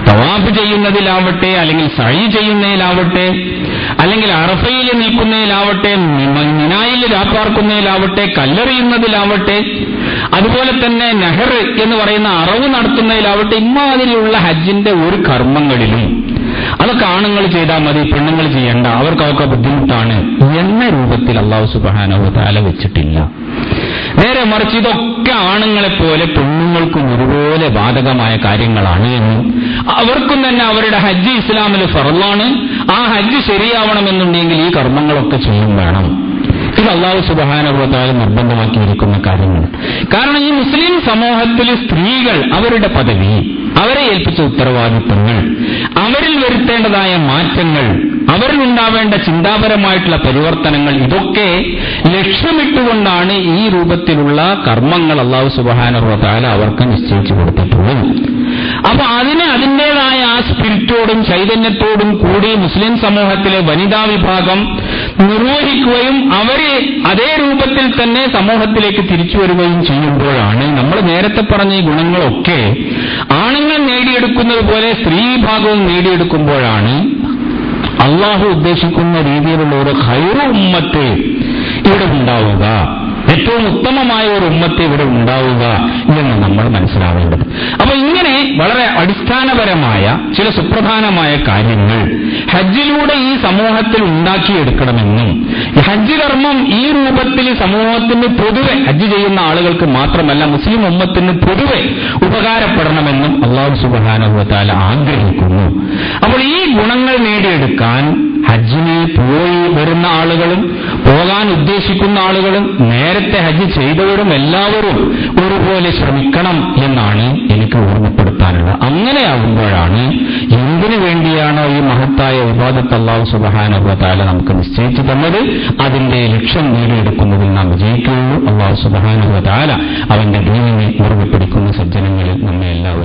തവാഫ് ചെയ്യുന്നതിലാവട്ടെ, അല്ലെങ്കിൽ സഅയ് ചെയ്യുന്നതിലാവട്ടെ, അല്ലെങ്കിൽ അറഫയിൽ നിൽക്കുന്നതിലാവട്ടെ, മിനായിൽ രാപ്പാർക്കുന്നതിലാവട്ടെ, കല്ലെറിയുന്നതിലാവട്ടെ, അതുപോലെ തന്നെ നെഹർ എന്ന് പറയുന്ന അറവ് നടത്തുന്നതിലാവട്ടെ, ഇമ്മാതിരിയുള്ള ഹജ്ജിന്റെ ഒരു കർമ്മങ്ങളിലും അതൊക്കെ ആണുങ്ങൾ ചെയ്താൽ മതി, പെണ്ണുങ്ങൾ ചെയ്യണ്ട, അവർക്കൊക്കെ ബുദ്ധിമുട്ടാണ് എന്ന രൂപത്തിൽ അല്ലാഹു സുബ്ഹാനഹു വ തആല വെച്ചിട്ടില്ല. നേരെ മറിച്ച് ഇതൊക്കെ ആണുങ്ങളെപ്പോലെ പെണ്ണുങ്ങൾക്കും ഒരുപോലെ ബാധകമായ കാര്യങ്ങളാണ് എന്നും അവർക്കും തന്നെ അവരുടെ ഹജ്ജ് ഇസ്ലാമിൽ ഫർളാണ്. ആ ഹജ്ജ് ശരിയാവണമെന്നുണ്ടെങ്കിൽ ഈ കർമ്മങ്ങളൊക്കെ ചെയ്യും വേണം. ഇത് അല്ലാഹു സുബ്ഹാനഹു വ തആല നിർബന്ധമാക്കിയിരിക്കുന്ന കാര്യങ്ങൾ. കാരണം ഈ മുസ്ലിം സമൂഹത്തിൽ സ്ത്രീകൾ അവരുടെ പദവി, അവരെ ഏൽപ്പിച്ച ഉത്തരവാദിത്തങ്ങൾ, അവരിൽ വരുത്തേണ്ടതായ മാറ്റങ്ങൾ, അവരിൽ ഉണ്ടാവേണ്ട ചിന്താപരമായിട്ടുള്ള പരിവർത്തനങ്ങൾ, ഇതൊക്കെ ലക്ഷ്യമിട്ടുകൊണ്ടാണ് ഈ രൂപത്തിലുള്ള കർമ്മങ്ങൾ അല്ലാഹു സുബ്ഹാനഹു വ തആല അവർക്ക് നിശ്ചയിച്ചു കൊടുത്തിട്ടുള്ളത്. അപ്പൊ അതിന് അതിൻ്റെതായ ആ സ്പിരിറ്റോടും ചൈതന്യത്തോടും കൂടി മുസ്ലിം സമൂഹത്തിലെ വനിതാ വിഭാഗം നിർവഹിക്കുകയും അവരെ അതേ രൂപത്തിൽ തന്നെ സമൂഹത്തിലേക്ക് തിരിച്ചു വരികയും ചെയ്യുമ്പോഴാണ് നമ്മൾ നേരത്തെ പറഞ്ഞ ഈ ഗുണങ്ങളൊക്കെ ആണുങ്ങൾ നേടിയെടുക്കുന്നത് പോലെ സ്ത്രീ വിഭാഗവും നേടിയെടുക്കുമ്പോഴാണ് അള്ളാഹു ഉദ്ദേശിക്കുന്ന രീതിയിലുള്ള ഒരു ഖൈറു ഉമ്മത്ത് ഇവിടെ ഉണ്ടാവുക, ഏറ്റവും ഉത്തമമായ ഒരു ഉമ്മത്ത് ഇവിടെ ഉണ്ടാവുക എന്ന് നമ്മൾ മനസ്സിലാവേണ്ടത്. അപ്പൊ ഇങ്ങനെ വളരെ അടിസ്ഥാനപരമായ ചില സുപ്രധാനമായ കാര്യങ്ങൾ ഹജ്ജിലൂടെ ഈ സമൂഹത്തിൽ ഉണ്ടാക്കിയെടുക്കണമെന്നും ഹജ്ജ് കർമ്മം ഈ രൂപത്തിൽ സമൂഹത്തിന് പൊതുവെ, ഹജ്ജ് ചെയ്യുന്ന ആളുകൾക്ക് മാത്രമല്ല മുസ്ലിം ഉമ്മത്തിന് പൊതുവെ ഉപകാരപ്പെടണമെന്നും അല്ലാഹു സുബ്ഹാനഹു വ തആല ആഗ്രഹിക്കുന്നു. അപ്പോൾ ഈ ഗുണങ്ങൾ നേടിയെടുക്കാൻ ഹജ്ജിന് പോയി വരുന്ന ആളുകളും പോകാൻ ഉദ്ദേശിക്കുന്ന ആളുകളും നേരത്തെ ഹജ്ജ് ചെയ്തവരും എല്ലാവരും ഒരുപോലെ ശ്രമിക്കണം എന്നാണ് എനിക്ക് ഓർമ്മപ്പെടുത്താനുള്ളത്. അങ്ങനെയാകുമ്പോഴാണ് എന്തിനു വേണ്ടിയാണോ ഈ മഹത്തായ ഇബാദത്ത് അല്ലാഹു സുബ്ഹാനഹു വ തആല നമുക്ക് നിശ്ചയിച്ചു തന്നത് അതിന്റെ ലക്ഷ്യം നേടിയെടുക്കുന്നതിൽ നാം വിജയിക്കുകയുള്ളൂ. അല്ലാഹു സുബ്ഹാനഹു വ തആല അവന്റെ ദീനിനെ മുറുകെ പിടിക്കുന്ന സജ്ജനങ്ങളിൽ നമ്മെ എല്ലാവരും